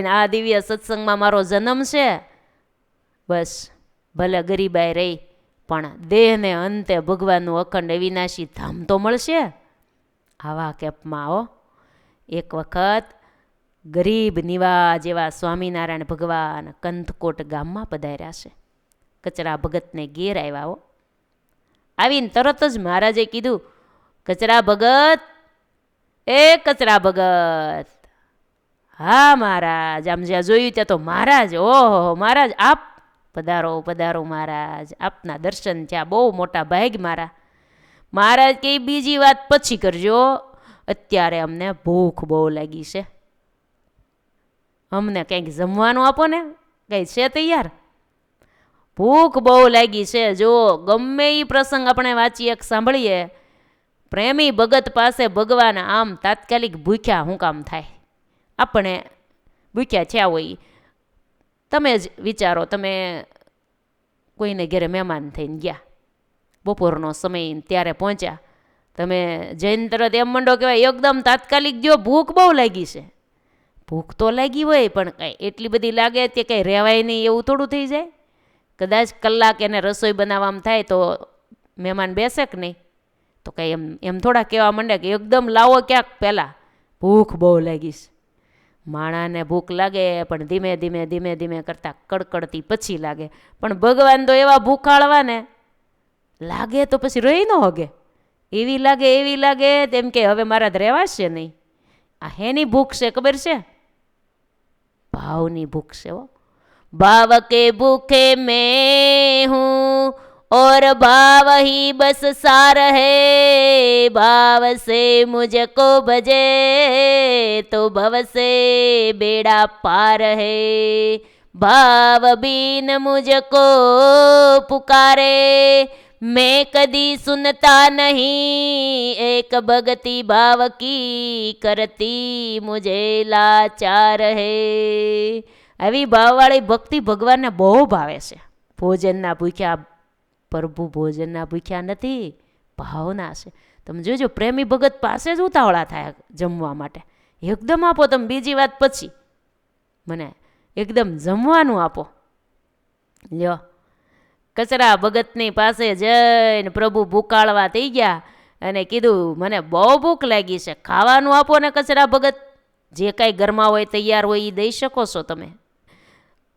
આ દિવ્ય સત્સંગમાં મારો જન્મ છે. બસ ભલે ગરીબાઈ રહી, પણ દેહને અંતે ભગવાનનું અખંડ અવિનાશી ધામ તો મળશે. આવા કેપમાં હો. એક વખત ગરીબ નિવા જેવા સ્વામિનારાયણ ભગવાન કંથકોટ ગામમાં પધાર્યા છે. કચરા ભગતને ઘેર આવ્યા હો. આવીને તરત જ મહારાજે કીધું, કચરા ભગત, એ કચરા ભગત. હા મહારાજ. આમ જ્યાં જોયું ત્યાં તો મહારાજ, ઓહો મહારાજ આપ પધારો પધારો મહારાજ, આપના દર્શન થયા, બહુ મોટા ભાગ મારા. મહારાજ કે બીજી વાત પછી કરજો, અત્યારે અમને ભૂખ બહુ લાગી છે, અમને કંઈક જમવાનું આપો ને, કંઈ છે તૈયાર? ભૂખ બહુ લાગી છે. જો ગમે એ પ્રસંગ આપણે વાંચીએ સાંભળીએ, પ્રેમી ભગત પાસે ભગવાન આમ તાત્કાલિક ભૂખ્યા શું કામ થાય? આપણે ભૂખ્યા થયા હોય. તમે જ વિચારો, તમે કોઈને ઘરે મહેમાન થઈને ગયા, બપોરનો સમય ત્યારે પહોંચ્યા, તમે જઈને તરત એમ મંડો કહેવાય એકદમ તાત્કાલિક જો ભૂખ બહુ લાગી છે. ભૂખ તો લાગી હોય પણ કાંઈ એટલી બધી લાગે તે કંઈ રહેવાય નહીં એવું થોડું થઈ જાય. કદાચ કલાક એને રસોઈ બનાવવામાં થાય તો મહેમાન બેસે કે નહીં? તો કંઈ એમ થોડા કહેવા માંડે કે એકદમ લાવો ક્યાંક પહેલાં, ભૂખ બહુ લાગી છે. માણાને ભૂખ લાગે પણ ધીમે ધીમે કરતાં કડકડતી પછી લાગે. પણ ભગવાન તો એવા ભૂખાળવા ને, લાગે તો પછી રહી ન હોગે, એવી લાગે તેમ કે હવે મારા રહેવાશે નહીં. આ હેની ભૂખ છે ખબર છે? ભાવની ભૂખ છે હો. भाव के भूखे मैं हूँ और भाव ही बस सार है। भाव से मुझको भजे तो भव से बेड़ा पार है। भाव बीन मुझको पुकारे मैं कदी सुनता नहीं। एक भगति भाव की करती मुझे लाचार है। આવી ભાવવાળી ભક્તિ ભગવાનને બહુ ભાવે છે. ભોજનના ભૂખ્યા પ્રભુ ભોજનના ભૂખ્યા નથી, ભાવના છે. તમે જોજો પ્રેમી ભગત પાસે જ ઉતાવળા થાય જમવા માટે. એકદમ આપો તમે, બીજી વાત પછી, મને એકદમ જમવાનું આપો. લ્યો, કચરા ભગતની પાસે જઈને પ્રભુ ભૂકાળવા થઈ ગયા અને કીધું મને બહુ ભૂખ લાગી છે, ખાવાનું આપો ને કચરા ભગત. જે કાંઈ ઘરમાં હોય તૈયાર હોય એ દઈ શકો છો તમે.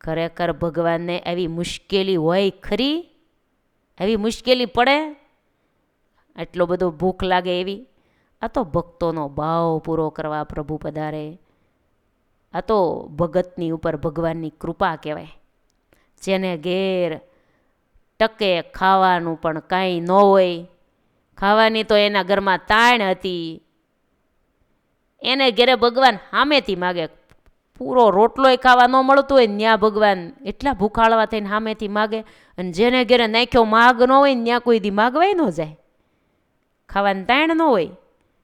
ખરેખર ભગવાનને એવી મુશ્કેલી હોય ખરી? એવી મુશ્કેલી પડે? એટલો બધો ભૂખ લાગે એવી? આ તો ભક્તોનો ભાવ પૂરો કરવા પ્રભુ પધારે. આ તો ભગતની ઉપર ભગવાનની કૃપા કહેવાય. જેને ઘેર ટકે ખાવાનું પણ કાંઈ ન હોય, ખાવાની તો એના ઘરમાં તાણ હતી, એને ઘેરે ભગવાન સામેથી માગે. પૂરો રોટલોય ખાવા ન મળતો હોય ત્યાં ભગવાન એટલા ભૂખાળવા થઈને સામેથી માગે. અને જેને ઘેરે નાખ્યો માગ ન હોય ને ત્યાં કોઈ દી માગવાય ન જાય. ખાવાની તાણ ન હોય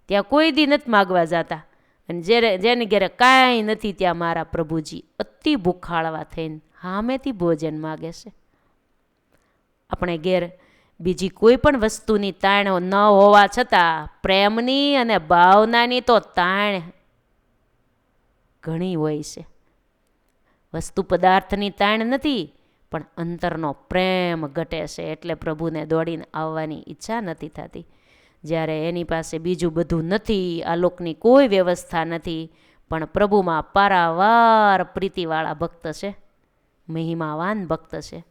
ત્યાં કોઈ દી નથી માગવા જતા. અને જેને ઘેરે કાંઈ નથી ત્યાં મારા પ્રભુજી અતિ ભૂખાળવા થઈને સામેથી ભોજન માગે છે. આપણે ઘેર બીજી કોઈ પણ વસ્તુની તાણ ન હોવા છતાં પ્રેમની અને ભાવનાની તો તાણ ઘણી હોય છે. વસ્તુ પદાર્થની તાણ નથી, પણ અંતરનો પ્રેમ ઘટે છે. એટલે પ્રભુને દોડીને આવવાની ઈચ્છા નથી થતી. જ્યારે એની પાસે બીજું બધું નથી, આ લોકની કોઈ વ્યવસ્થા નથી, પણ પ્રભુમાં પારાવાર પ્રીતિવાળા ભક્ત છે, મહિમાવાન ભક્ત છે.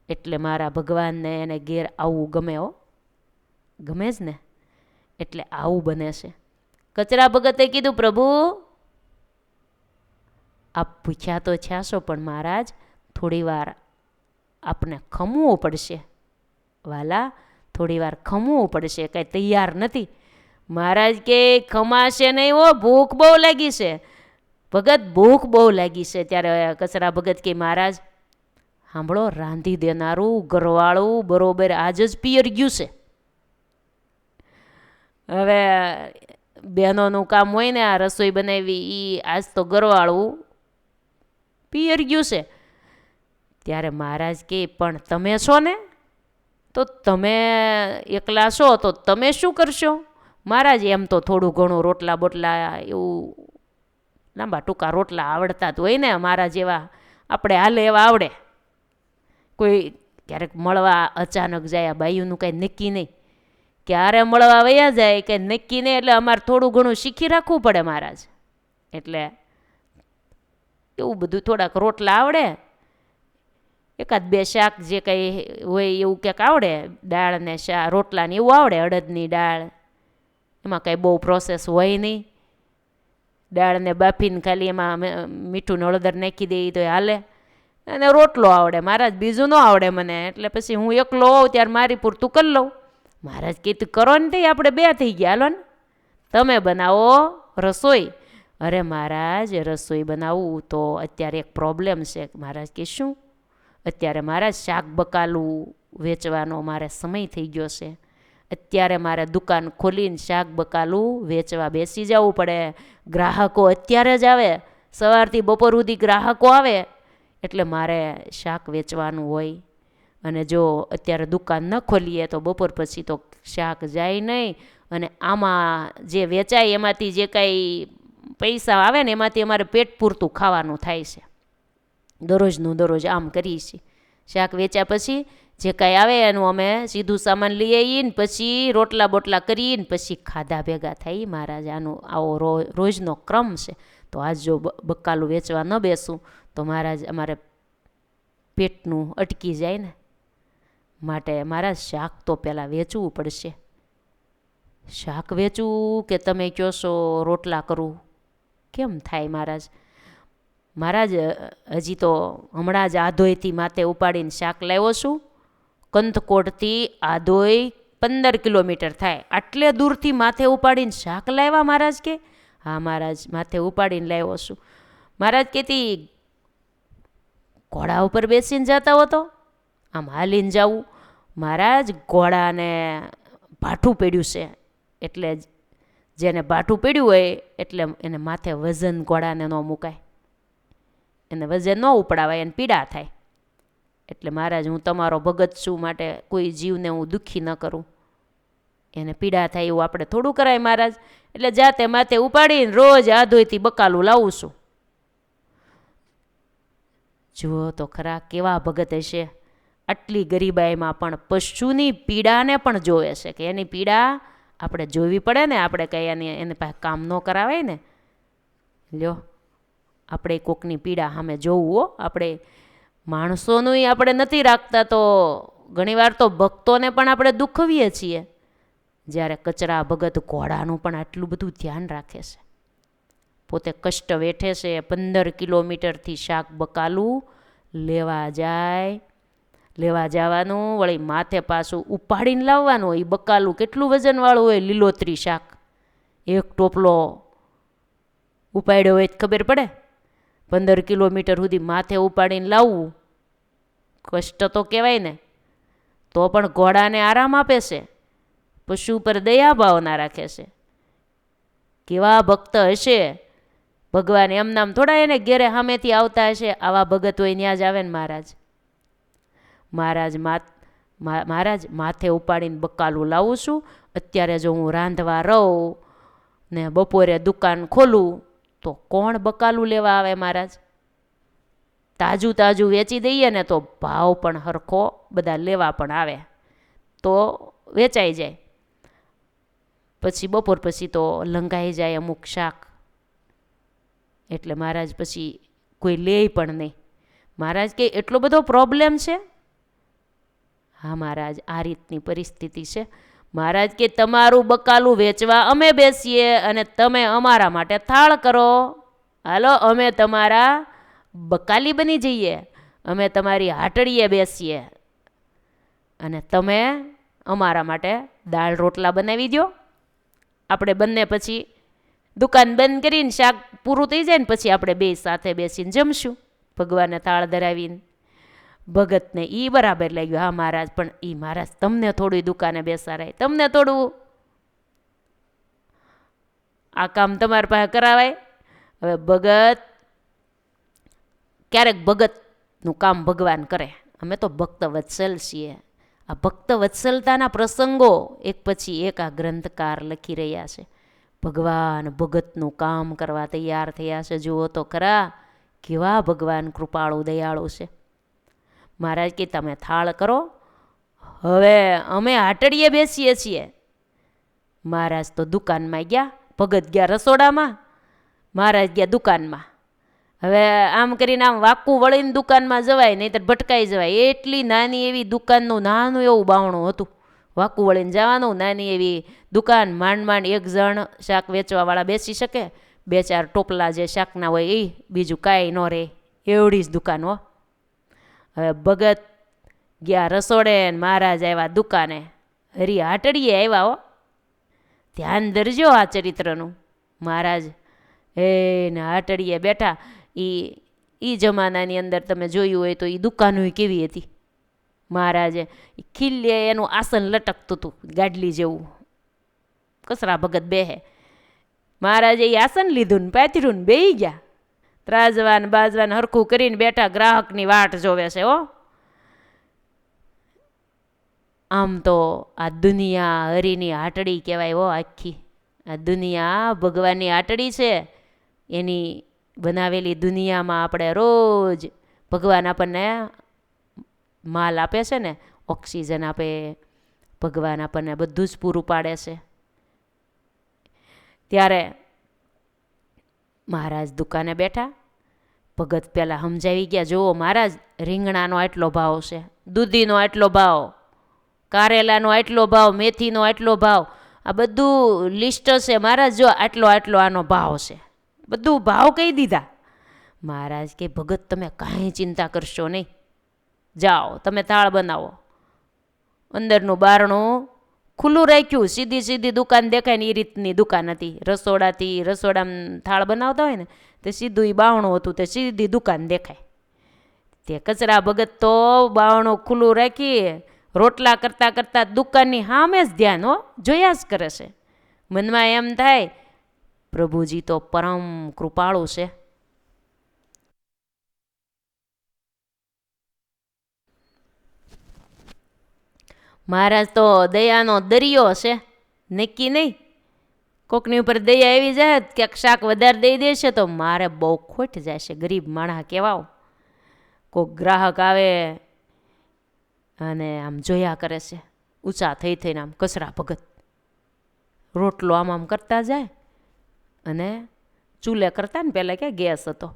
એટલે મારા ભગવાનને એને ઘેર આવવું ગમે. હો, ગમે જ ને. એટલે આવું બને છે. કચરા ભગતે કીધું પ્રભુ આપ પૂછ્યા તો થયા છો, પણ મહારાજ થોડી વાર આપને ખમવું પડશે. વાલા, થોડી વાર ખમવું પડશે, કાંઈ તૈયાર નથી. મહારાજ કે ખમાશે નહીં હો, ભૂખ બહુ લાગી છે. ભગત ભૂખ બહુ લાગી છે. ત્યારે કચરા ભગત કે મહારાજ સાંભળો, રાંધી દેનારું ઘરવાળું બરોબર આજ જ પિયર ગયું છે. હવે બહેનોનું કામ હોય ને આ રસોઈ બનાવી, એ આજ તો ઘરવાળું પિયર ગયું છે. ત્યારે મહારાજ કે પણ તમે છો ને, તો તમે એકલા છો તો તમે શું કરશો? મહારાજ એમ તો થોડું ઘણું રોટલા બોટલા એવું લાંબા ટૂંકા રોટલા આવડતા જ હોય ને, મારા જેવા આપણે હાલે એવા આવડે. કોઈ ક્યારેક મળવા અચાનક જાય, આ બાઈઓનું કાંઈ નક્કી નહીં, ક્યારે મળવા વયા જાય કંઈ નક્કી નહીં. એટલે અમારે થોડું ઘણું શીખી રાખવું પડે મહારાજ. એટલે એવું બધું થોડાક રોટલા આવડે, એકાદ બે શાક જે કંઈ હોય એવું ક્યાંક આવડે, દાળ ને રોટલા ને એવું આવડે. અડદની દાળ, એમાં કાંઈ બહુ પ્રોસેસ હોય નહીં. દાળને બાફીને ખાલી એમાં મીઠું ને હળદર નાખી દઈએ તો હાલે. અને રોટલો આવડે મહારાજ, બીજું ન આવડે મને. એટલે પછી હું એકલો હોઉં ત્યારે મારી પૂરતું કરી લઉં. મહારાજ કીધું કરો ને, તે આપણે બે થઈ ગયા, હાલો ને તમે બનાવો રસોઈ. અરે મહારાજ, રસોઈ બનાવવું તો અત્યારે એક પ્રોબ્લેમ છે. મહારાજ કે શું? અત્યારે મહારાજ શાક બકાલું વેચવાનો મારે સમય થઈ ગયો છે. અત્યારે મારે દુકાન ખોલીને શાક બકાલું વેચવા બેસી જવું પડે. ગ્રાહકો અત્યારે જ આવે, સવારથી બપોર સુધી ગ્રાહકો આવે, એટલે મારે શાક વેચવાનું હોય. અને જો અત્યારે દુકાન ન ખોલીએ તો બપોર પછી તો શાક જાય નહીં. અને આમાં જે વેચાય એમાંથી જે કાંઈ પૈસા આવે ને એમાંથી અમારે પેટ પૂરતું ખાવાનું થાય છે. દરરોજનું દરરોજ આમ કરીએ છીએ. શાક વેચ્યા પછી જે કાંઈ આવે એનું અમે સીધું સામાન લઈ આવીએ ને પછી રોટલા બોટલા કરીને પછી ખાધા ભેગા થાય. મહારાજ આનું આવો રોજનો ક્રમ છે. તો આજ જો બકાલું વેચવા ન બેસું તો મહારાજ અમારે પેટનું અટકી જાય ને. માટે મહારાજ શાક તો પહેલાં વેચવું પડશે. શાક વેચવું કે તમે કહો છો રોટલા કરું, કેમ થાય મહારાજ? મહારાજ હજી તો હમણાં જ આધોઈથી માથે ઉપાડીને શાક લાવ્યો છું. કંથકોટથી આધોઈ 15 કિલોમીટર થાય. આટલે દૂરથી માથે ઉપાડીને શાક લાવ્યા મહારાજ કે? હા મહારાજ, માથે ઉપાડીને લાવ્યો છું. મહારાજ કહેતી ઘોડા ઉપર બેસીને જતા હો તો આમ હાલીને જવું. મહારાજ ઘોડાને ભાઠું પડ્યું છે, એટલે જેને ભાઠું પડ્યું હોય એટલે એને માથે વજન ઘોડાને ન મુકાય, એને વજન ન ઉપડાવાય, એને પીડા થાય. એટલે મહારાજ હું તમારો ભગત છું, માટે કોઈ જીવને હું દુઃખી ન કરું, એને પીડા થાય એવું આપણે થોડું કરાય મહારાજ. એટલે જાતે માથે ઉપાડીને રોજ આધોઈથી બકાલું લાવું છું. જુઓ તો ખરા કેવા ભગત હશે. આટલી ગરીબાઈમાં પણ પશુની પીડાને પણ જોવે છે કે એની પીડા આપણે જોવી પડે ને, આપણે કંઈ એને પાસે કામ ન કરાવાય ને. લ્યો, આપણે કોકની પીડા સામે જોવું હો. આપણે માણસોનું આપણે નથી રાખતા, તો ઘણીવાર તો ભક્તોને પણ આપણે દુખવીએ છીએ. જ્યારે કચરા ભગત ઘોડાનું પણ આટલું બધું ધ્યાન રાખે છે, પોતે કષ્ટ વેઠે છે. 15 કિલોમીટરથી શાક બકાલું લેવા જાય, લેવા જવાનું, વળી માથે પાછું ઉપાડીને લાવવાનું. એ બકાલું કેટલું વજનવાળું હોય, લીલોતરી શાક. એક ટોપલો ઉપાડ્યો હોય ખબર પડે. 15 કિલોમીટર સુધી માથે ઉપાડીને લાવવું કષ્ટ તો કહેવાય ને. તો પણ ઘોડાને આરામ આપે છે, પશુ પર દયા ભાવના રાખે છે. કેવા ભક્ત હશે. ભગવાન એમ નામ થોડા એને ઘેરે સામેથી આવતા હશે. આવા ભગત હોય ત્યાં જ આવે ને મહારાજ. મહારાજ માથે ઉપાડીને બકાલું લાવું છું. અત્યારે જો હું રાંધવા રહું ને બપોરે દુકાન ખોલું તો કોણ બકાલું લેવા આવે મહારાજ? તાજું તાજું વેચી દઈએ ને તો ભાવ પણ હરખો, બધા લેવા પણ આવે તો વેચાઈ જાય. પછી બપોર પછી તો લંઘાઈ જાય અમુક શાક, એટલે મહારાજ પછી કોઈ લે પણ નહીં. મહારાજ કે એટલો બધો પ્રોબ્લેમ છે? હા મહારાજ, આ રીતની પરિસ્થિતિ છે. મહારાજ કે તમારું બકાલું વેચવા અમે બેસીએ અને તમે અમારા માટે થાળ કરો. હાલો, અમે તમારા બકાલી બની જઈએ, અમે તમારી હાટડીએ બેસીએ અને તમે અમારા માટે દાળ રોટલા બનાવી દો. આપણે બંને પછી દુકાન બંધ કરીને શાક પૂરું થઈ જાય ને પછી આપણે બે સાથે બેસીને જમશું, ભગવાનને થાળ ધરાવીને. ભગતને એ બરાબર લાગ્યું. હા મહારાજ, પણ એ મહારાજ તમને થોડું દુકાને બેસાડાય, તમને થોડું આ કામ તમારી પાસે કરાવાય. હવે ભગત ક્યારેક ભગતનું કામ ભગવાન કરે. અમે તો ભક્ત વત્સલ છીએ. આ ભક્ત વત્સલતાના પ્રસંગો એક પછી એક આ ગ્રંથકાર લખી રહ્યા છે. ભગવાન ભગતનું કામ કરવા તૈયાર થયા છે. જુઓ તો ખરા કેવા ભગવાન કૃપાળુ દયાળુ છે. મહારાજ કે તમે થાળ કરો, હવે અમે હાટડીએ બેસીએ છીએ. મહારાજ તો દુકાનમાં ગયા, ભગત ગયા રસોડામાં, મહારાજ ગયા દુકાનમાં. હવે આમ કરીને આમ વાકું વળીને દુકાનમાં જવાય, નહીં તો ભટકાઈ જવાય. એટલી નાની એવી દુકાનનું નાનું એવું બાવણું હતું. વાકું વળીને જવાનું, નાની એવી દુકાન, માંડ માંડ એક જણ શાક વેચવાવાળા બેસી શકે, 2-4 ટોપલા જે શાકના હોય એ, બીજું કાંઈ ન રહે, એવડી જ દુકાન હો. હવે ભગત ગયા રસોડે ને મહારાજ આવ્યા દુકાને. હરી હાટડીએ આવ્યા હો. ધ્યાન ધરજો આ ચરિત્રનું. મહારાજ ને હાટડીએ બેઠા. એ જમાનાની અંદર તમે જોયું હોય તો એ દુકાનો કેવી હતી. મહારાજે ખીલ્લે એનું આસન લટકતું હતું ગાડલી જેવું, કસરા ભગત બેહે. મહારાજે એ આસન લીધું ને પાથર્યું ને બેહી ગયા. ત્રાજવાન બાજવાન હરખું કરીને બેઠા, ગ્રાહકની વાટ જોવે છે હો. આમ તો આ દુનિયા હરિની હાટડી કહેવાય હો આખી. આ દુનિયા ભગવાનની હાટડી છે. એની બનાવેલી દુનિયામાં આપણે રોજ ભગવાન આપણને માલ આપે છે ને, ઓક્સિજન આપે, ભગવાન આપણને બધું જ પૂરું પાડે છે. ત્યારે મહારાજ દુકાને બેઠા. ભગત પહેલાં સમજાવી ગયા, જુઓ મહારાજ, રીંગણાનો આટલો ભાવ છે, દૂધીનો આટલો ભાવ, કારેલાનો આટલો ભાવ, મેથીનો આટલો ભાવ, આ બધું લિસ્ટ છે મહારાજ. જો આટલો આટલો આનો ભાવ છે, બધું ભાવ કહી દીધા. મહારાજ કે ભગત તમે કાંઈ ચિંતા કરશો નહીં, જાઓ તમે થાળ બનાવો. અંદરનું બારણું ખુલ્લું રાખ્યું, સીધી સીધી દુકાન દેખાય ને એ રીતની દુકાન હતી. રસોડામાં થાળ બનાવતા હોય ને તે સીધું એ બાવણું હતું, તે સીધી દુકાન દેખાય. તે કચરા ભગત તો બાવણું ખુલ્લું રાખી રોટલા કરતાં કરતાં દુકાનની સામે જ ધ્યાન જોયા જ કરે છે. મનમાં એમ થાય પ્રભુજી તો પરમ કૃપાળુ છે. મહારાજ તો દયાનો દરિયો છે, નક્કી નહીં. કોકની ઉપર દયા આવી જાય ક્યાંક શાક વધારે દઈ દેશે તો મારે બહુ ખોટ જાય છે. ગરીબ માણસ કેવાઓ, કોઈક ગ્રાહક આવે અને આમ જોયા કરે છે ઊંચા થઈ થઈને, આમ કચરા ભગત રોટલો આમ કરતા જાય. અને ચૂલે કરતા ને પહેલાં ક્યાં ગેસ હતો,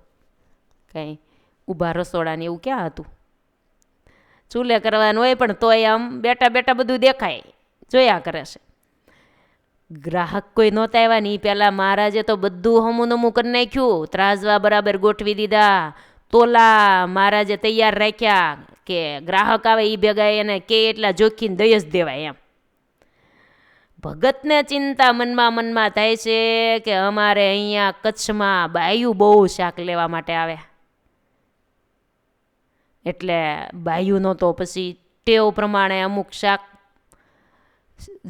કાંઈ ઊભા રસોડાને એવું ક્યાં હતું, ચૂલે કરવાનું હોય પણ તોય આમ બેઠા બેઠા બધું દેખાય, જોયા કરે છે. ગ્રાહક કોઈ નહોતા આવ્યા ને એ પહેલાં મહારાજે તો બધું હમું નમું કરી નાખ્યું, ત્રાજવા બરાબર ગોઠવી દીધા, તોલા મહારાજે તૈયાર રાખ્યા કે ગ્રાહક આવે એ ભેગા એને કે એટલા જોખીને દઈ જ દેવાય એમ. ભગતને ચિંતા મનમાં થાય છે કે અમારે અહીંયા કચ્છમાં બાયું બહુ શાક લેવા માટે આવે, એટલે બાયુનો તો પછી ટેવ પ્રમાણે અમુક શાક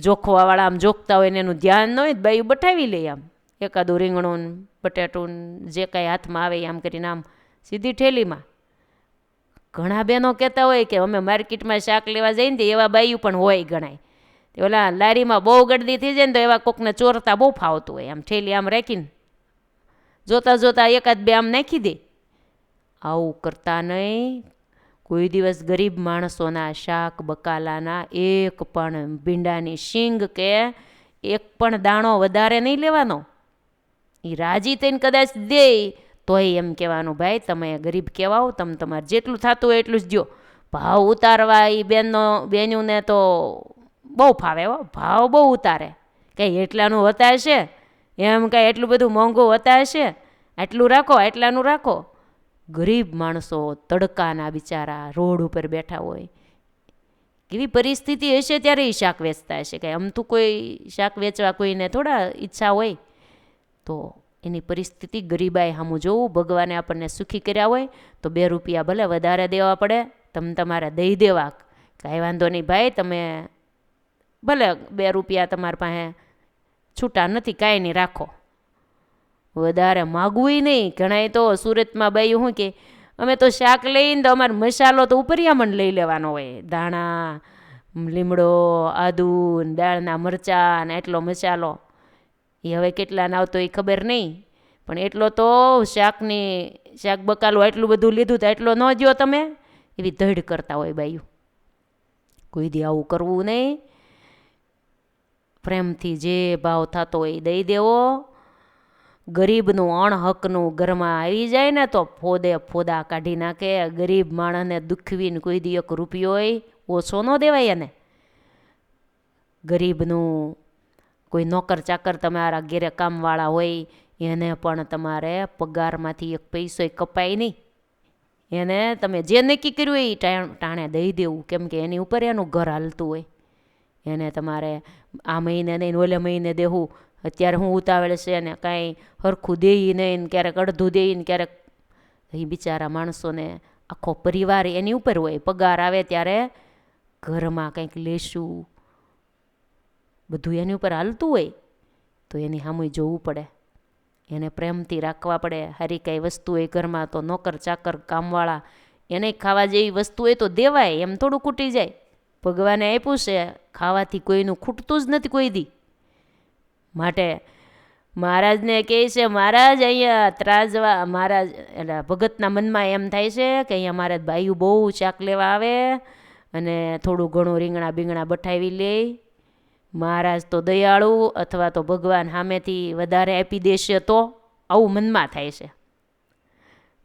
જોખવાવાળા આમ જોખતા હોય ને એનું ધ્યાન ન હોય બાયું બઠાવી લે, આમ એકાદું રીંગણું બટેટું જે કાંઈ હાથમાં આવે આમ કરીને આમ સીધી ઠેલીમાં. ઘણા બહેનો કહેતા હોય કે અમે માર્કેટમાં શાક લેવા જઈએ ને તો એવા બાયું પણ હોય ઘણાય, ઓલા લારીમાં બહુ ગળદી થઈ જાય ને તો એવા કોકને ચોરતા બહુ ફાવતું હોય, આમ ઠેલી આમ રાખીને જોતા જોતા એકાદ બે આમ નાખી દે. આવું કરતા નહીં. કોઈ દિવસ ગરીબ માણસોના શાક બકાલાના એક પણ ભીંડાની શીંગ કે એક પણ દાણો વધારે નહીં લેવાનો. એ રાજી થઈને કદાચ દે તોય એમ કહેવાનું ભાઈ તમે ગરીબ કહેવાઓ, તમે તમારે જેટલું થતું હોય એટલું જ દો. ભાવ ઉતારવા એ બેનોને તો બહુ ફાવે હો, ભાવ બહુ ઉતારે. કંઈ એટલાનું હોતા હશે એમ, કાંઈ એટલું બધું મોંઘું હોતા હશે, આટલું રાખો આટલાનું રાખો. ગરીબ માણસો તડકાના બિચારા રોડ ઉપર બેઠા હોય, કેવી પરિસ્થિતિ હશે ત્યારે એ શાક વેચતા હશે. કાંઈ આમ તો કોઈ શાક વેચવા કોઈને થોડા ઈચ્છા હોય, તો એની પરિસ્થિતિ ગરીબાઈ સામું જોવું. ભગવાને આપણને સુખી કર્યા હોય તો 2 રૂપિયા ભલે વધારે દેવા પડે, તમે તમારે દઈ દેવા, કાંઈ વાંધો નહીં ભાઈ, તમે ભલે 2 રૂપિયા તમારી પાસે છૂટા નથી, કાંઈ નહીં રાખો, વધારે માગવું નહીં. ઘણાય તો સુરતમાં બાયું શું કે અમે તો શાક લઈને તો અમારે મસાલો તો ઉપરિયામણ લઈ લેવાનો હોય, ધાણા લીમડો આદુ દાળના મરચાં ને એટલો મસાલો. એ હવે કેટલા ના આવતો એ ખબર નહીં, પણ એટલો તો શાક બકાલું એટલું બધું લીધું તો એટલો ન દ્યો તમે, એવી ધડ કરતા હોય બાયું. કોઈ દી આવું કરવું નહીં. પ્રેમથી જે ભાવ થતો હોય એ દઈ દેવો. ગરીબનું અણહકનું ઘરમાં આવી જાય ને તો ફોદા કાઢી નાખે. ગરીબ માણસને દુખવીને કોઈ દી 1 રૂપિયો ઓછો ન દેવાય એને. ગરીબનું કોઈ નોકર ચાકર તમારા ઘેરે કામવાળા હોય એને પણ તમારે પગારમાંથી 1 પૈસો કપાય નહીં. એને તમે જે નક્કી કર્યું એ ટાણે દઈ દેવું, કેમ કે એની ઉપર એનું ઘર હાલતું હોય. એને તમારે આ મહિને નહીં ઓલે મહિને દેવું. અત્યારે હું ઉતાવળ છે ને કાંઈ સરખું દેઈ નહીં, ક્યારેક અડધું દેઈને ક્યારેક. એ બિચારા માણસોને આખો પરિવાર એની ઉપર હોય. પગાર આવે ત્યારે ઘરમાં કંઈક લેશું, બધું એની ઉપર હાલતું હોય, તો એની સામે જોવું પડે, એને પ્રેમથી રાખવા પડે. સારી કાંઈ વસ્તુ હોય ઘરમાં તો નોકર ચાકર કામવાળા એને ખાવા જેવી વસ્તુ હોય તો દેવાય, એમ થોડું ખૂટી જાય. ભગવાને આપ્યું છે, ખાવાથી કોઈનું ખૂટતું જ નથી કોઈ દી. માટે મહારાજને કહે છે, મહારાજ અહીંયા ત્રાજવા, મહારાજ એટલે ભગતના મનમાં એમ થાય છે કે અહીંયા મહારાજ બાયું બહુ શાક લેવા આવે અને થોડું ઘણું રીંગણા બીંગણા બઠાવી લે. મહારાજ તો દયાળુ, અથવા તો ભગવાન સામેથી વધારે આપી દેશે તો, આવું મનમાં થાય છે.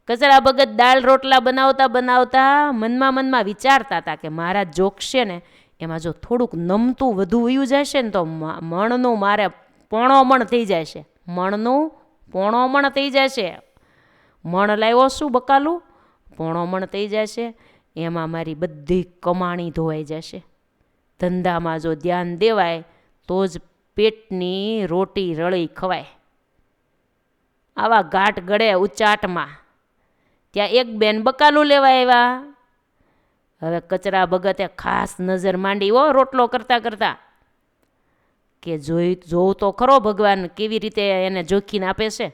કચરા ભગત દાળ રોટલા બનાવતા બનાવતા મનમાં વિચારતા હતા કે મહારાજ જોખશે ને એમાં જો થોડુંક નમતું વધુ વયું જશે ને તો મણનું મારે પોણો મણ થઈ જશે, મણનું પોણો મણ થઈ જશે. મણ લાવ્યો છું બકાલું, પોણો મણ થઈ જશે, એમાં મારી બધી કમાણી ધોવાઈ જશે. ધંધામાં જો ધ્યાન દેવાય તો જ પેટની રોટી રળી ખવાય. આવા ઘાટ ગળે ઉચાટમાં ત્યાં એક બેન બકાલું લેવા આવ્યા. હવે કચરા ભગતે ખાસ નજર માંડી હો રોટલો કરતા કરતા, કે જોવું તો ખરો ભગવાન કેવી રીતે એને જોખીને આપે છે.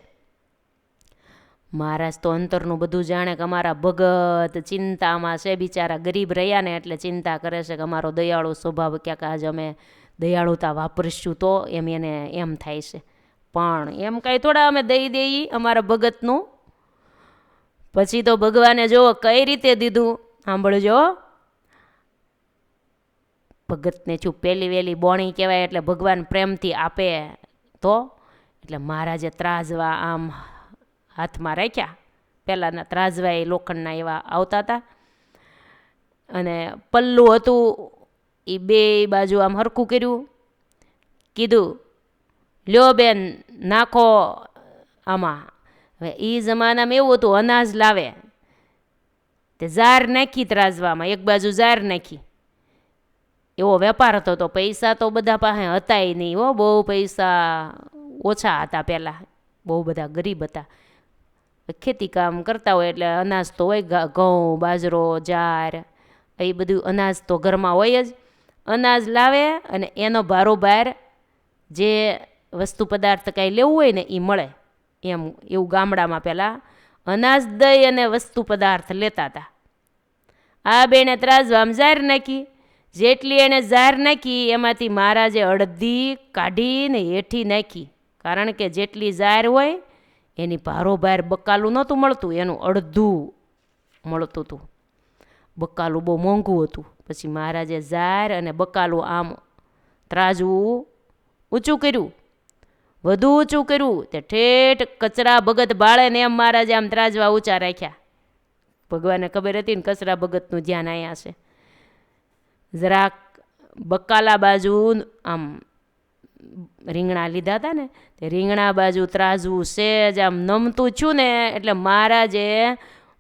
મહારાજ તો અંતરનું બધું જાણે કે અમારા ભગત ચિંતામાં છે, બિચારા ગરીબ રહ્યા ને એટલે ચિંતા કરે છે કે અમારો દયાળુ સ્વભાવ ક્યાંક આજે અમે દયાળુતા વાપરીશું તો એને એમ થાય છે. પણ એમ કાંઈ થોડા અમે દઈ દઈએ અમારા ભગતનું. પછી તો ભગવાને જો કઈ રીતે દીધું સાંભળજો. ભગતને છું પહેલી વહેલી બોણી કહેવાય એટલે ભગવાન પ્રેમથી આપે તો. એટલે મહારાજે ત્રાજવા આમ હાથમાં રાખ્યા. પહેલાંના ત્રાજવા એ લોખંડના એવા આવતા હતા, અને પલ્લું હતું એ બે બાજુ આમ હરખું કર્યું. કીધું લ્યો બેન નાખો આમાં. હવે એ જમાનામાં એવું હતું, અનાજ લાવે તે ઝાર નાખી ત્રાજવામાં, એક બાજુ ઝાર નાખી. એવો વેપાર હતો. તો પૈસા તો બધા પાસે હતાય નહીં હો, બહુ પૈસા ઓછા હતા પહેલાં, બહુ બધા ગરીબ હતા. ખેતી કામ કરતા હોય એટલે અનાજ તો હોય, ઘઉં બાજરો જાર એ બધું અનાજ તો ઘરમાં હોય જ. અનાજ લાવે અને એનો બારોબાર જે વસ્તુ પદાર્થ કાંઈ લેવું હોય ને એ મળે એમ. એવું ગામડામાં પહેલાં અનાજ દઈ અને વસ્તુ પદાર્થ લેતા હતા. આ બેને ત્રાજવામાં ઝાર નાખી. જેટલી એને ઝાર નાખી એમાંથી મહારાજે અડધી કાઢીને હેઠી નાખી. કારણ કે જેટલી ઝાર હોય એની ભારોભાર બકાલું નહોતું મળતું, એનું અડધું મળતું હતું. બકાલું બહુ મોંઘું હતું. પછી મહારાજે ઝાર અને બકાલું આમ ત્રાજવું ઊંચું કર્યું, વધુ ઊંચું કર્યું. તે ઠેઠ કચરા ભગત બાળે ને એમ મહારાજે આમ ત્રાજવા ઊંચા રાખ્યા. ભગવાનને ખબર હતી ને કચરા ભગતનું ધ્યાન અહીંયા છે. જરાક બકાલા બાજુ આમ રીંગણા લીધા હતા ને, તે રીંગણા બાજુ ત્રાજવું સેજ આમ નમતું છું ને એટલે મહારાજે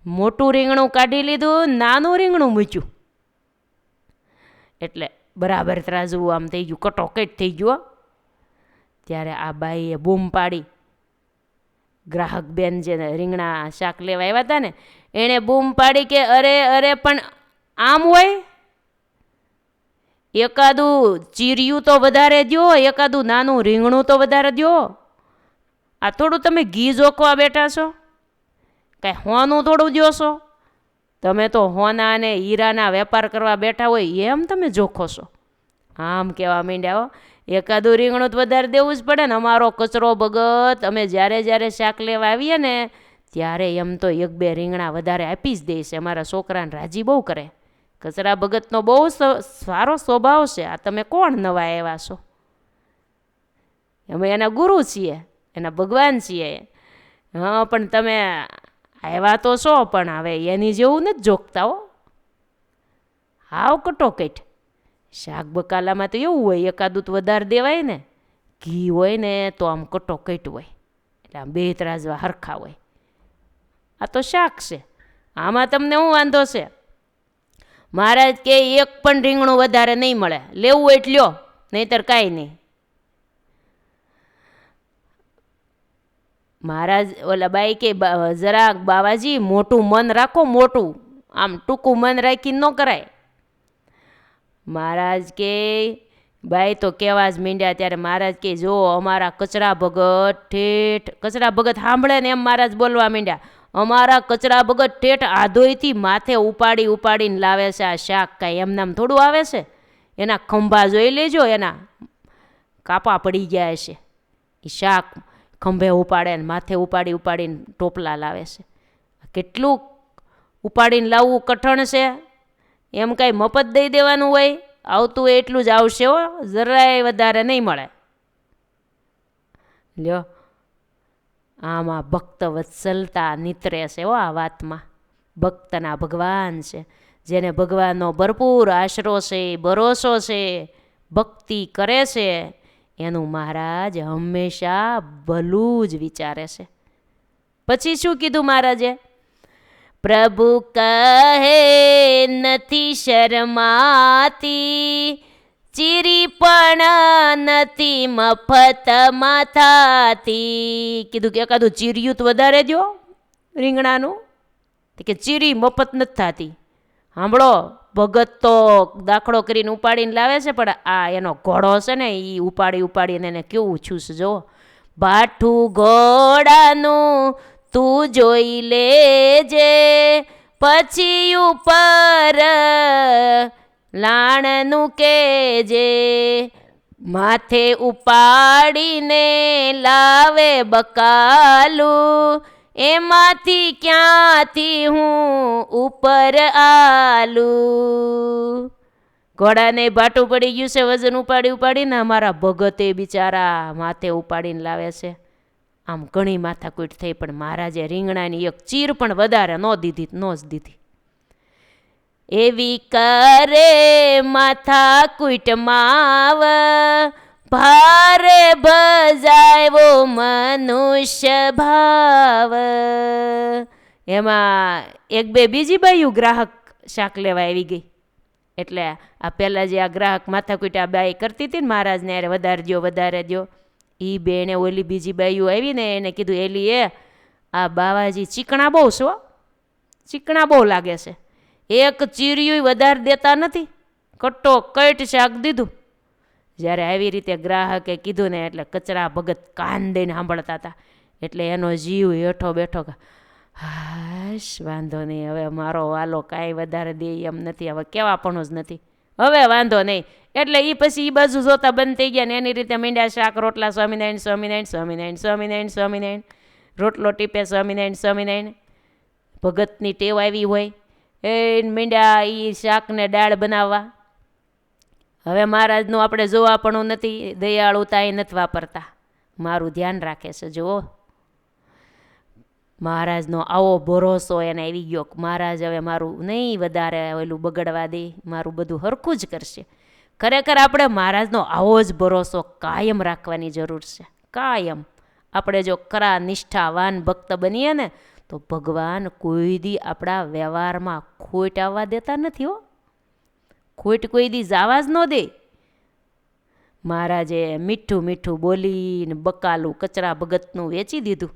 મોટું રીંગણું કાઢી લીધું, નાનું રીંગણું મૂક્યું. એટલે બરાબર ત્રાજવું આમ થઈ ગયું, કટોકટ થઈ ગયું. ત્યારે આ બાઈએ બૂમ પાડી. ગ્રાહક બેન જે રીંગણા શાક લેવા આવ્યા હતા ને એણે બૂમ પાડી કે અરે અરે પણ આમ હોય, એકાદું ચીરિયું તો વધારે દ્યો, એકાદું નાનું રીંગણું તો વધારે દ્યો. આ થોડું તમે ઘી જોખવા બેઠા છો, કાંઈ હોનું થોડું દ્યો છો. તમે તો હોના અને હીરાના વેપાર કરવા બેઠા હોય એમ તમે જોખો છો. આમ કહેવા માંડ્યા. એકાદું રીંગણું તો વધારે દેવું જ પડે ને. અમારો કચરો ભગત અમે જ્યારે શાક લેવા આવીએ ને ત્યારે એમ તો એક બે રીંગણા વધારે આપી જ દઈશ. અમારા છોકરાને રાજી બહુ કરે. કચરા ભગતનો બહુ સારો સ્વભાવ છે. આ તમે કોણ નવા આવ્યા છો? અમે એના ગુરુ છીએ, એના ભગવાન છીએ. હા પણ તમે આવ્યા તો છો, પણ હવે એની જેવું નથી જોખતા હો. હાવ કટોકટ. શાક બકાલામાં તો એવું હોય, એકાદું તો વધારે દેવાય ને. ઘી હોય ને તો આમ કટોકટ હોય, એટલે આમ બે ત્રાજવા હરખા હોય. આ તો શાક છે, આમાં તમને શું વાંધો છે? મહારાજ કે એક પણ રીંગણું વધારે નહીં મળે, લેવું હોય એટલે લ્યો, નહીંતર કાંઈ નહીં. મહારાજ ઓલા બાઈ કે જરાક બાવાજી મોટું મન રાખો, મોટું. આમ ટૂંકું મન રાખીને ન કરાય. મહારાજ કે બાઈ તો કહેવા જ માંડ્યા. ત્યારે મહારાજ કે જો અમારા કચરા ભગત ઠેઠ, કચરા ભગત સાંભળે ને એમ મહારાજ બોલવા માંડ્યા. અમારા કચરા ભગત ઠેઠ આધોઈથી માથે ઉપાડીને લાવે છે આ શાક. કાંઈ એમનામ થોડું આવે છે? એના ખંભા જોઈ લેજો, એના કાપા પડી ગયા છે. એ શાક ખંભે ઉપાડે ને માથે ઉપાડીને ટોપલા લાવે છે. કેટલું ઉપાડીને લાવવું કઠણ છે. એમ કાંઈ મફત દઈ દેવાનું હોય? આવતું એટલું જ આવશે હો, જરાય વધારે નહીં મળે. લ્યો, આમાં ભક્ત વત્સલતા નીતરે છે હો. આ વાતમાં ભક્તના ભગવાન છે. જેને ભગવાનનો ભરપૂર આશરો છે, ભરોસો છે, ભક્તિ કરે છે, એનું મહારાજ હંમેશા ભલું જ વિચારે છે. પછી શું કીધું મહારાજે? પ્રભુ કહે નથી શરમાતી, ચીરી પણ નથી મફતમાં થાતી. કીધું કે એકાદું ચીરિયું તો વધારે દો રીંગણાનું, કે ચીરી મફત નથી થતી. સાંભળો, ભગત તો દાખલો કરીને ઉપાડીને લાવે છે, પણ આ એનો ઘોડો છે ને એ ઉપાડીને એને કેવું છૂસ જો. ભાઠું ઘોડાનું તું જોઈ લેજે, પછી ઉપર લાણનું કેજે. માથે ઉપાડીને લાવે બકાલું, એમાંથી ક્યાંથી હું ઉપર આલું. ઘોડાને ભાટું પડી ગયું છે, વજન ઉપાડીને અમારા ભગતે બિચારા માથે ઉપાડીને લાવે છે. આમ ઘણી માથાકૂટ થઈ, પણ મહારાજે રીંગણાની એક ચીર પણ વધારે ન જ દીધી. એવી કરે માથાકૂટ માવ, ભારે ભજાયો મનુષ્ય ભાવ. એમાં એક બે બીજી બાયું ગ્રાહક શાક લેવા આવી ગઈ. એટલે આ પહેલાં જે આ ગ્રાહક માથાકૂટ આ બાઈ કરતી હતી ને મહારાજને અરે વધારે દો, એ બેને ઓલી બીજી બાયું આવીને એને કીધું, એલી આ બાવાજી ચીકણા બહુ છો, ચીકણા બહુ લાગે છે, એક ચીરિયું વધારે દેતા નથી, કટ્ટો કટ શાક દીધું. જ્યારે આવી રીતે ગ્રાહકે કીધું ને એટલે કચરા ભગત કાન દઈને સાંભળતા હતા. એટલે એનો જીવ હેઠો બેઠો, હાશ વાંધો નહીં, હવે મારો વાલો કાંઈ વધારે દે એમ નથી, હવે કહેવાપણું જ નથી, હવે વાંધો નહીં. એટલે એ પછી એ બાજુ જોતા બંધ થઈ ગયા ને એની રીતે મીંડ્યા શાક રોટલા સ્વામિનારાયણ. રોટલો ટીપે સ્વામિનારાયણ. ભગતની ટેવ આવી હોય એ મીંડ્યા એ શાકને દાળ બનાવવા. હવે મહારાજનું આપણે જોવાપણું નથી, દયાળુતા એ નથી વાપરતા, મારું ધ્યાન રાખે છે. જુઓ, મહારાજનો આવો ભરોસો એને આવી ગયો, મહારાજ હવે મારું નહીં વધારે ઓલું બગડવા દે, મારું બધું હરખું જ કરશે. ખરેખર આપણે મહારાજનો આવો જ ભરોસો કાયમ રાખવાની જરૂર છે, કાયમ. આપણે જો ખરા નિષ્ઠાવાન ભક્ત બનીએ ને તો ભગવાન કોઈ દી આપણા વ્યવહારમાં ખોટ આવવા દેતા નથી હો, ખોટ કોઈ દી જવા જ ન દે. મહારાજે મીઠું બોલીને બકાલું કચરા ભગતનું વેચી દીધું.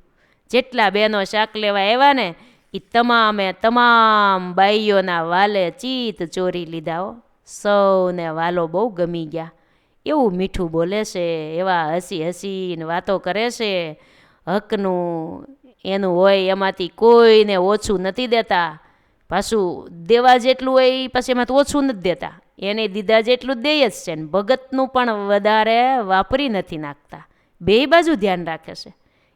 જેટલા બહેનો શાક લેવા આવ્યા ને એ તમામ બાઈઓના વાલે ચિત્ત ચોરી લીધા હો. સૌને વાલો બહુ ગમી ગયા. એવું મીઠું બોલે છે, એવા હસીને વાતો કરે છે, હકનું એનું હોય એમાંથી કોઈને ઓછું નથી દેતા, પાછું દેવા જેટલું હોય એ પછી એમાંથી ઓછું નથી દેતા, એને દીધા જેટલું દે જ છે ને ભગતનું પણ વધારે વાપરી નથી નાખતા. બે બાજુ ધ્યાન રાખે છે.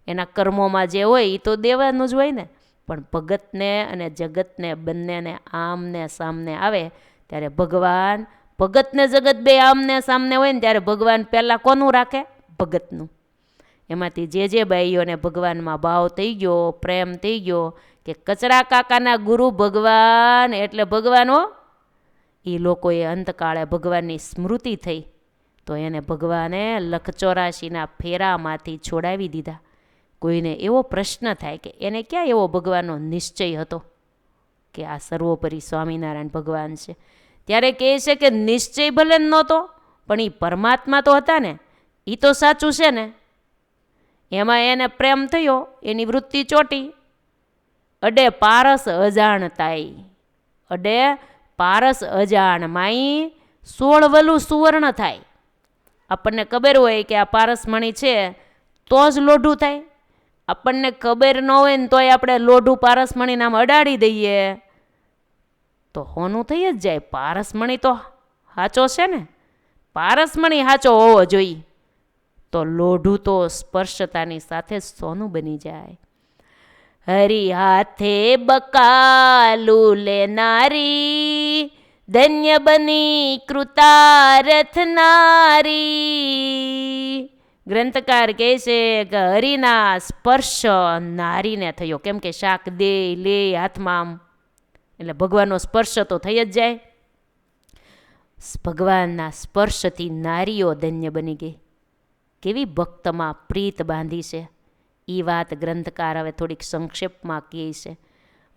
એના કર્મોમાં જે હોય એ તો દેવાનું જ હોય ને, પણ ભગતને અને જગતને બંનેને આમને સામને આવે ત્યારે ભગવાન, ભગતને જગત બે આમને સામને હોય ને ત્યારે ભગવાન પહેલાં કોનું રાખે? ભગતનું. એમાંથી જે બાઈઓને ભગવાનમાં ભાવ થઈ ગયો, પ્રેમ થઈ ગયો કે કચરા કાકાના ગુરુ ભગવાન એટલે ભગવાન હો, એ લોકોએ અંતકાળે ભગવાનની સ્મૃતિ થઈ તો એને ભગવાને 184ના ફેરામાંથી છોડાવી દીધા. કોઈને એવો પ્રશ્ન થાય કે એને ક્યાં એવો ભગવાનનો નિશ્ચય હતો કે આ સર્વોપરી સ્વામિનારાયણ ભગવાન છે, ત્યારે કહે છે કે નિશ્ચય ભલે નહોતો પણ એ પરમાત્મા તો હતા ને, એ તો સાચું છે ને. એમાં એને પ્રેમ થયો, એની વૃત્તિ ચોટી. અડે પારસ અજાણ માઈ 16 વલું સુવર્ણ થાય. આપણને ખબર હોય કે આ પારસમણી છે તો જ લોઢું થાય. આપણને ખબર ન હોય ને તોય આપણે લોઢું પારસમણી નામ અડાડી દઈએ તો હોનું થઈ જ જાય. પારસમણી તો સાચો છે ને, પારસમણી સાચો હોવો જોઈએ તો લોઢું તો સ્પર્શતાની સાથે જ સોનું બની જાય. હરી હાથે બકાલું લેનારી, ધન્ય બની કૃતાર્થ નારી. ગ્રંથકાર કહે છે કે હરિના સ્પર્શ નારીને થયો, કેમ કે શાક દે લે હાથમાં આમ એટલે ભગવાનનો સ્પર્શ તો થઈ જ જાય. ભગવાનના સ્પર્શથી નારીઓ ધન્ય બની ગઈ. કેવી ભક્તમાં પ્રીત બાંધી છે. એ વાત ગ્રંથકાર હવે થોડીક સંક્ષેપમાં કહે છે.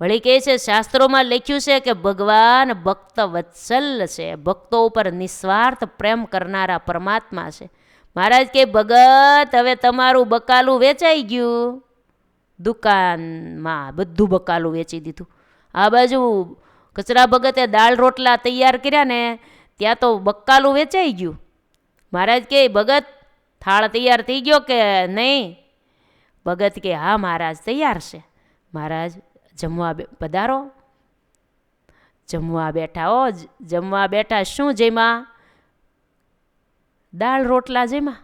વળી કહે છે, શાસ્ત્રોમાં લખ્યું છે કે ભગવાન ભક્ત વત્સલ છે, ભક્તો ઉપર નિસ્વાર્થ પ્રેમ કરનારા પરમાત્મા છે. મહારાજ કે ભગત હવે તમારું બકાલું વેચાઈ ગયું, દુકાનમાં બધું બકાલું વેચી દીધું. આ બાજુ કચરા ભગતે દાળ રોટલા તૈયાર કર્યા ને ત્યાં તો બકાલું વેચાઈ ગયું. મહારાજ કે ભગત થાળ તૈયાર થઈ ગયો કે નહીં? ભગત કે હા મહારાજ તૈયાર છે. મહારાજ જમવા પધારો. જમવા બેઠા. જમવા બેઠા. શું જમ્યા? દાળ રોટલા જમ્યા.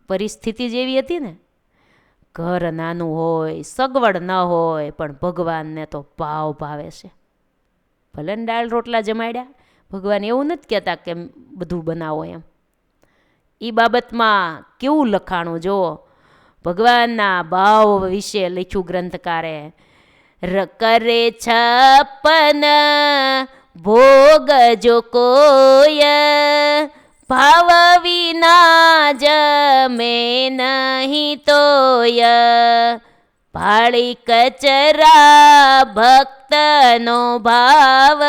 પરિસ્થિતિ જેવી હતી ને, ઘર નાનું હોય, સગવડ ન હોય, પણ ભગવાનને તો ભાવ ભાવે છે. ભલે ને દાળ રોટલા જમાડ્યા, ભગવાન એવું નથી કહેતા કે બધું બનાવો એમ. એ બાબતમાં કેવું લખાણું જુઓ, ભગવાનના ભાવ વિશે લખ્યું ગ્રંથકારે. કરે છપ્પન ભોગ જો કોય, ભાવ વિના જમે નહીં તોય. ભાળી કચરા ભક્તનો ભાવ,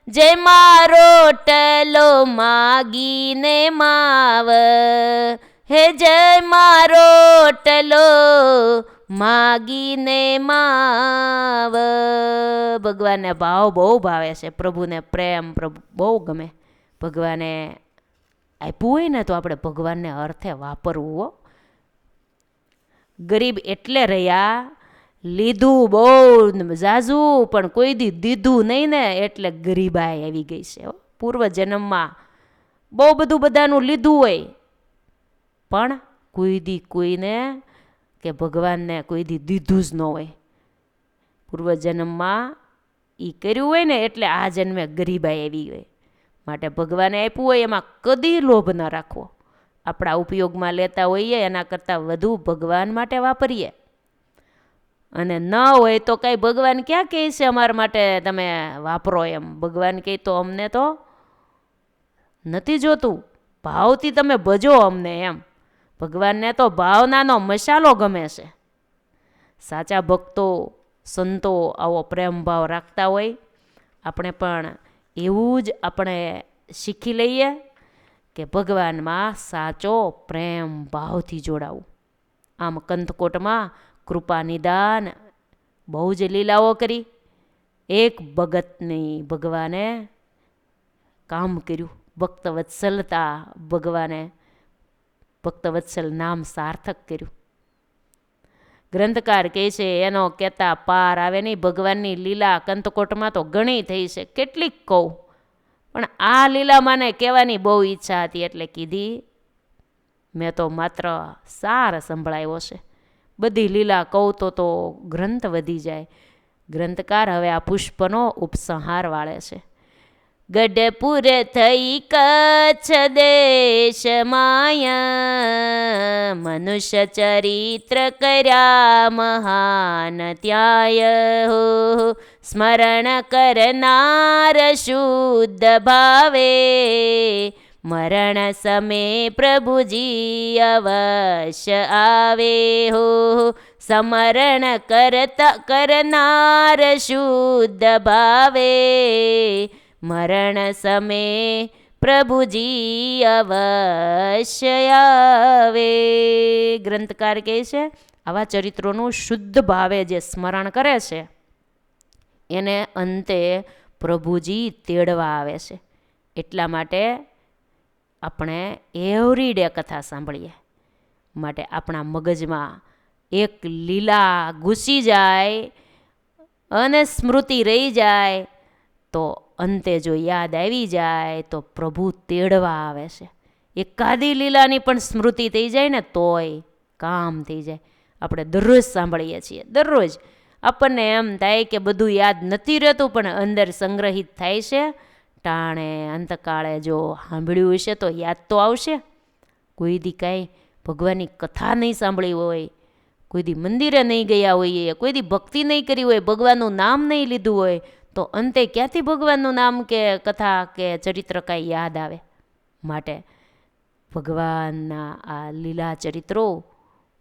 જે મારો ટલો માગીને માવ. હે જય મારો ટલો માગીને માવ. ભગવાનને ભાવ બહુ ભાવે છે, પ્રભુને પ્રેમ પ્રભુ બહુ ગમે. ભગવાને આપ્યું હોય ને તો આપણે ભગવાનને અર્થે વાપરવું હો. ગરીબ એટલે રહ્યા, લીધું બહુ ઝાઝુ પણ કોઈ દી દીધું નહીં ને, એટલે ગરીબાઈ આવી ગઈ છે. પૂર્વ જન્મમાં બહુ બધું બધાનું લીધું હોય, પણ કોઈ દી કોઈને કે ભગવાનને કોઈ દી દીધું જ ન હોય. પૂર્વ જન્મમાં એ કર્યું હોય ને એટલે આ જન્મે ગરીબાઈ આવી હોય. માટે ભગવાને આપ્યું હોય એમાં કદી લોભ ન રાખવો. આપણા ઉપયોગમાં લેતા હોઈએ એના કરતાં વધુ ભગવાન માટે વાપરીએ. અને ન હોય તો કાંઈ ભગવાન ક્યાં કહે છે અમારા માટે તમે વાપરો એમ. ભગવાન કહે તો અમને તો નથી જોતું, ભાવથી તમે ભજો અમને એમ. ભગવાનને તો ભાવનાનો મસાલો ગમે છે. સાચા ભક્તો સંતો આવો પ્રેમ ભાવ રાખતા હોય. આપણે પણ એવું જ આપણે શીખી લઈએ કે ભગવાનમાં સાચો પ્રેમ ભાવથી જોડાવું. આમ કંથકોટમાં કૃપા નિદાન બહુ જ લીલાઓ કરી. એક ભગતની ભગવાને કામ કર્યું. ભક્ત વત્સલતા ભગવાને ભક્ત વત્સલ નામ સાર્થક કર્યું. ગ્રંથકાર કહે છે એનો કહેતા પાર આવે નહીં. ભગવાનની લીલા કંથકોટમાં તો ઘણી થઈ છે, કેટલીક કહું, પણ આ લીલા મને કહેવાની બહુ ઈચ્છા હતી એટલે કીધી. મેં તો માત્ર સાર સંભળાયો છે. બધી લીલા કહું તો ગ્રંથ વધી જાય. ગ્રંથકાર હવે આ પુષ્પનો ઉપસંહાર વાળે છે. ગઢપુર થઈ કચ્છ દેશ માયા, મનુષ્ય ચરિત્ર કર્યા મહાન ત્યાય હો. સ્મરણ કરનાર શુદ્ધ ભાવે, મરણ સમે પ્રભુજી અવશ્ય આવે હો. સમરણ કરનાર શુદ્ધ ભાવે, મરણ સમે પ્રભુજી અવશ્ય આવે. ગ્રંથકાર કહે છે આવા ચરિત્રોનું શુદ્ધ ભાવે જે સ્મરણ કરે છે એને અંતે પ્રભુજી તેડવા આવે છે. એટલા માટે આપણે એવરીડે કથા સાંભળીએ. માટે આપણા મગજમાં એક લીલા ઘૂસી જાય અને સ્મૃતિ રહી જાય તો અંતે જો યાદ આવી જાય તો પ્રભુ તેડવા આવે છે. એકાદી લીલાની પણ સ્મૃતિ થઈ જાય ને તોય કામ થઈ જાય. આપણે દરરોજ સાંભળીએ છીએ, દરરોજ આપણને એમ થાય કે બધું યાદ નથી રહેતું, પણ અંદર સંગ્રહિત થાય છે. ટાણે અંતકાળે જો સાંભળ્યું હશે તો યાદ તો આવશે. કોઈ દી કાંઈ ભગવાનની કથા નહીં સાંભળી હોય, કોઈ દી મંદિરે નહીં ગયા હોઈએ, કોઈ દી ભક્તિ નહીં કરી હોય, ભગવાનનું નામ નહીં લીધું હોય, તો અંતે ક્યાંથી ભગવાનનું નામ કે કથા કે ચરિત્ર કાંઈ યાદ આવે. માટે ભગવાનના આ લીલા ચરિત્રો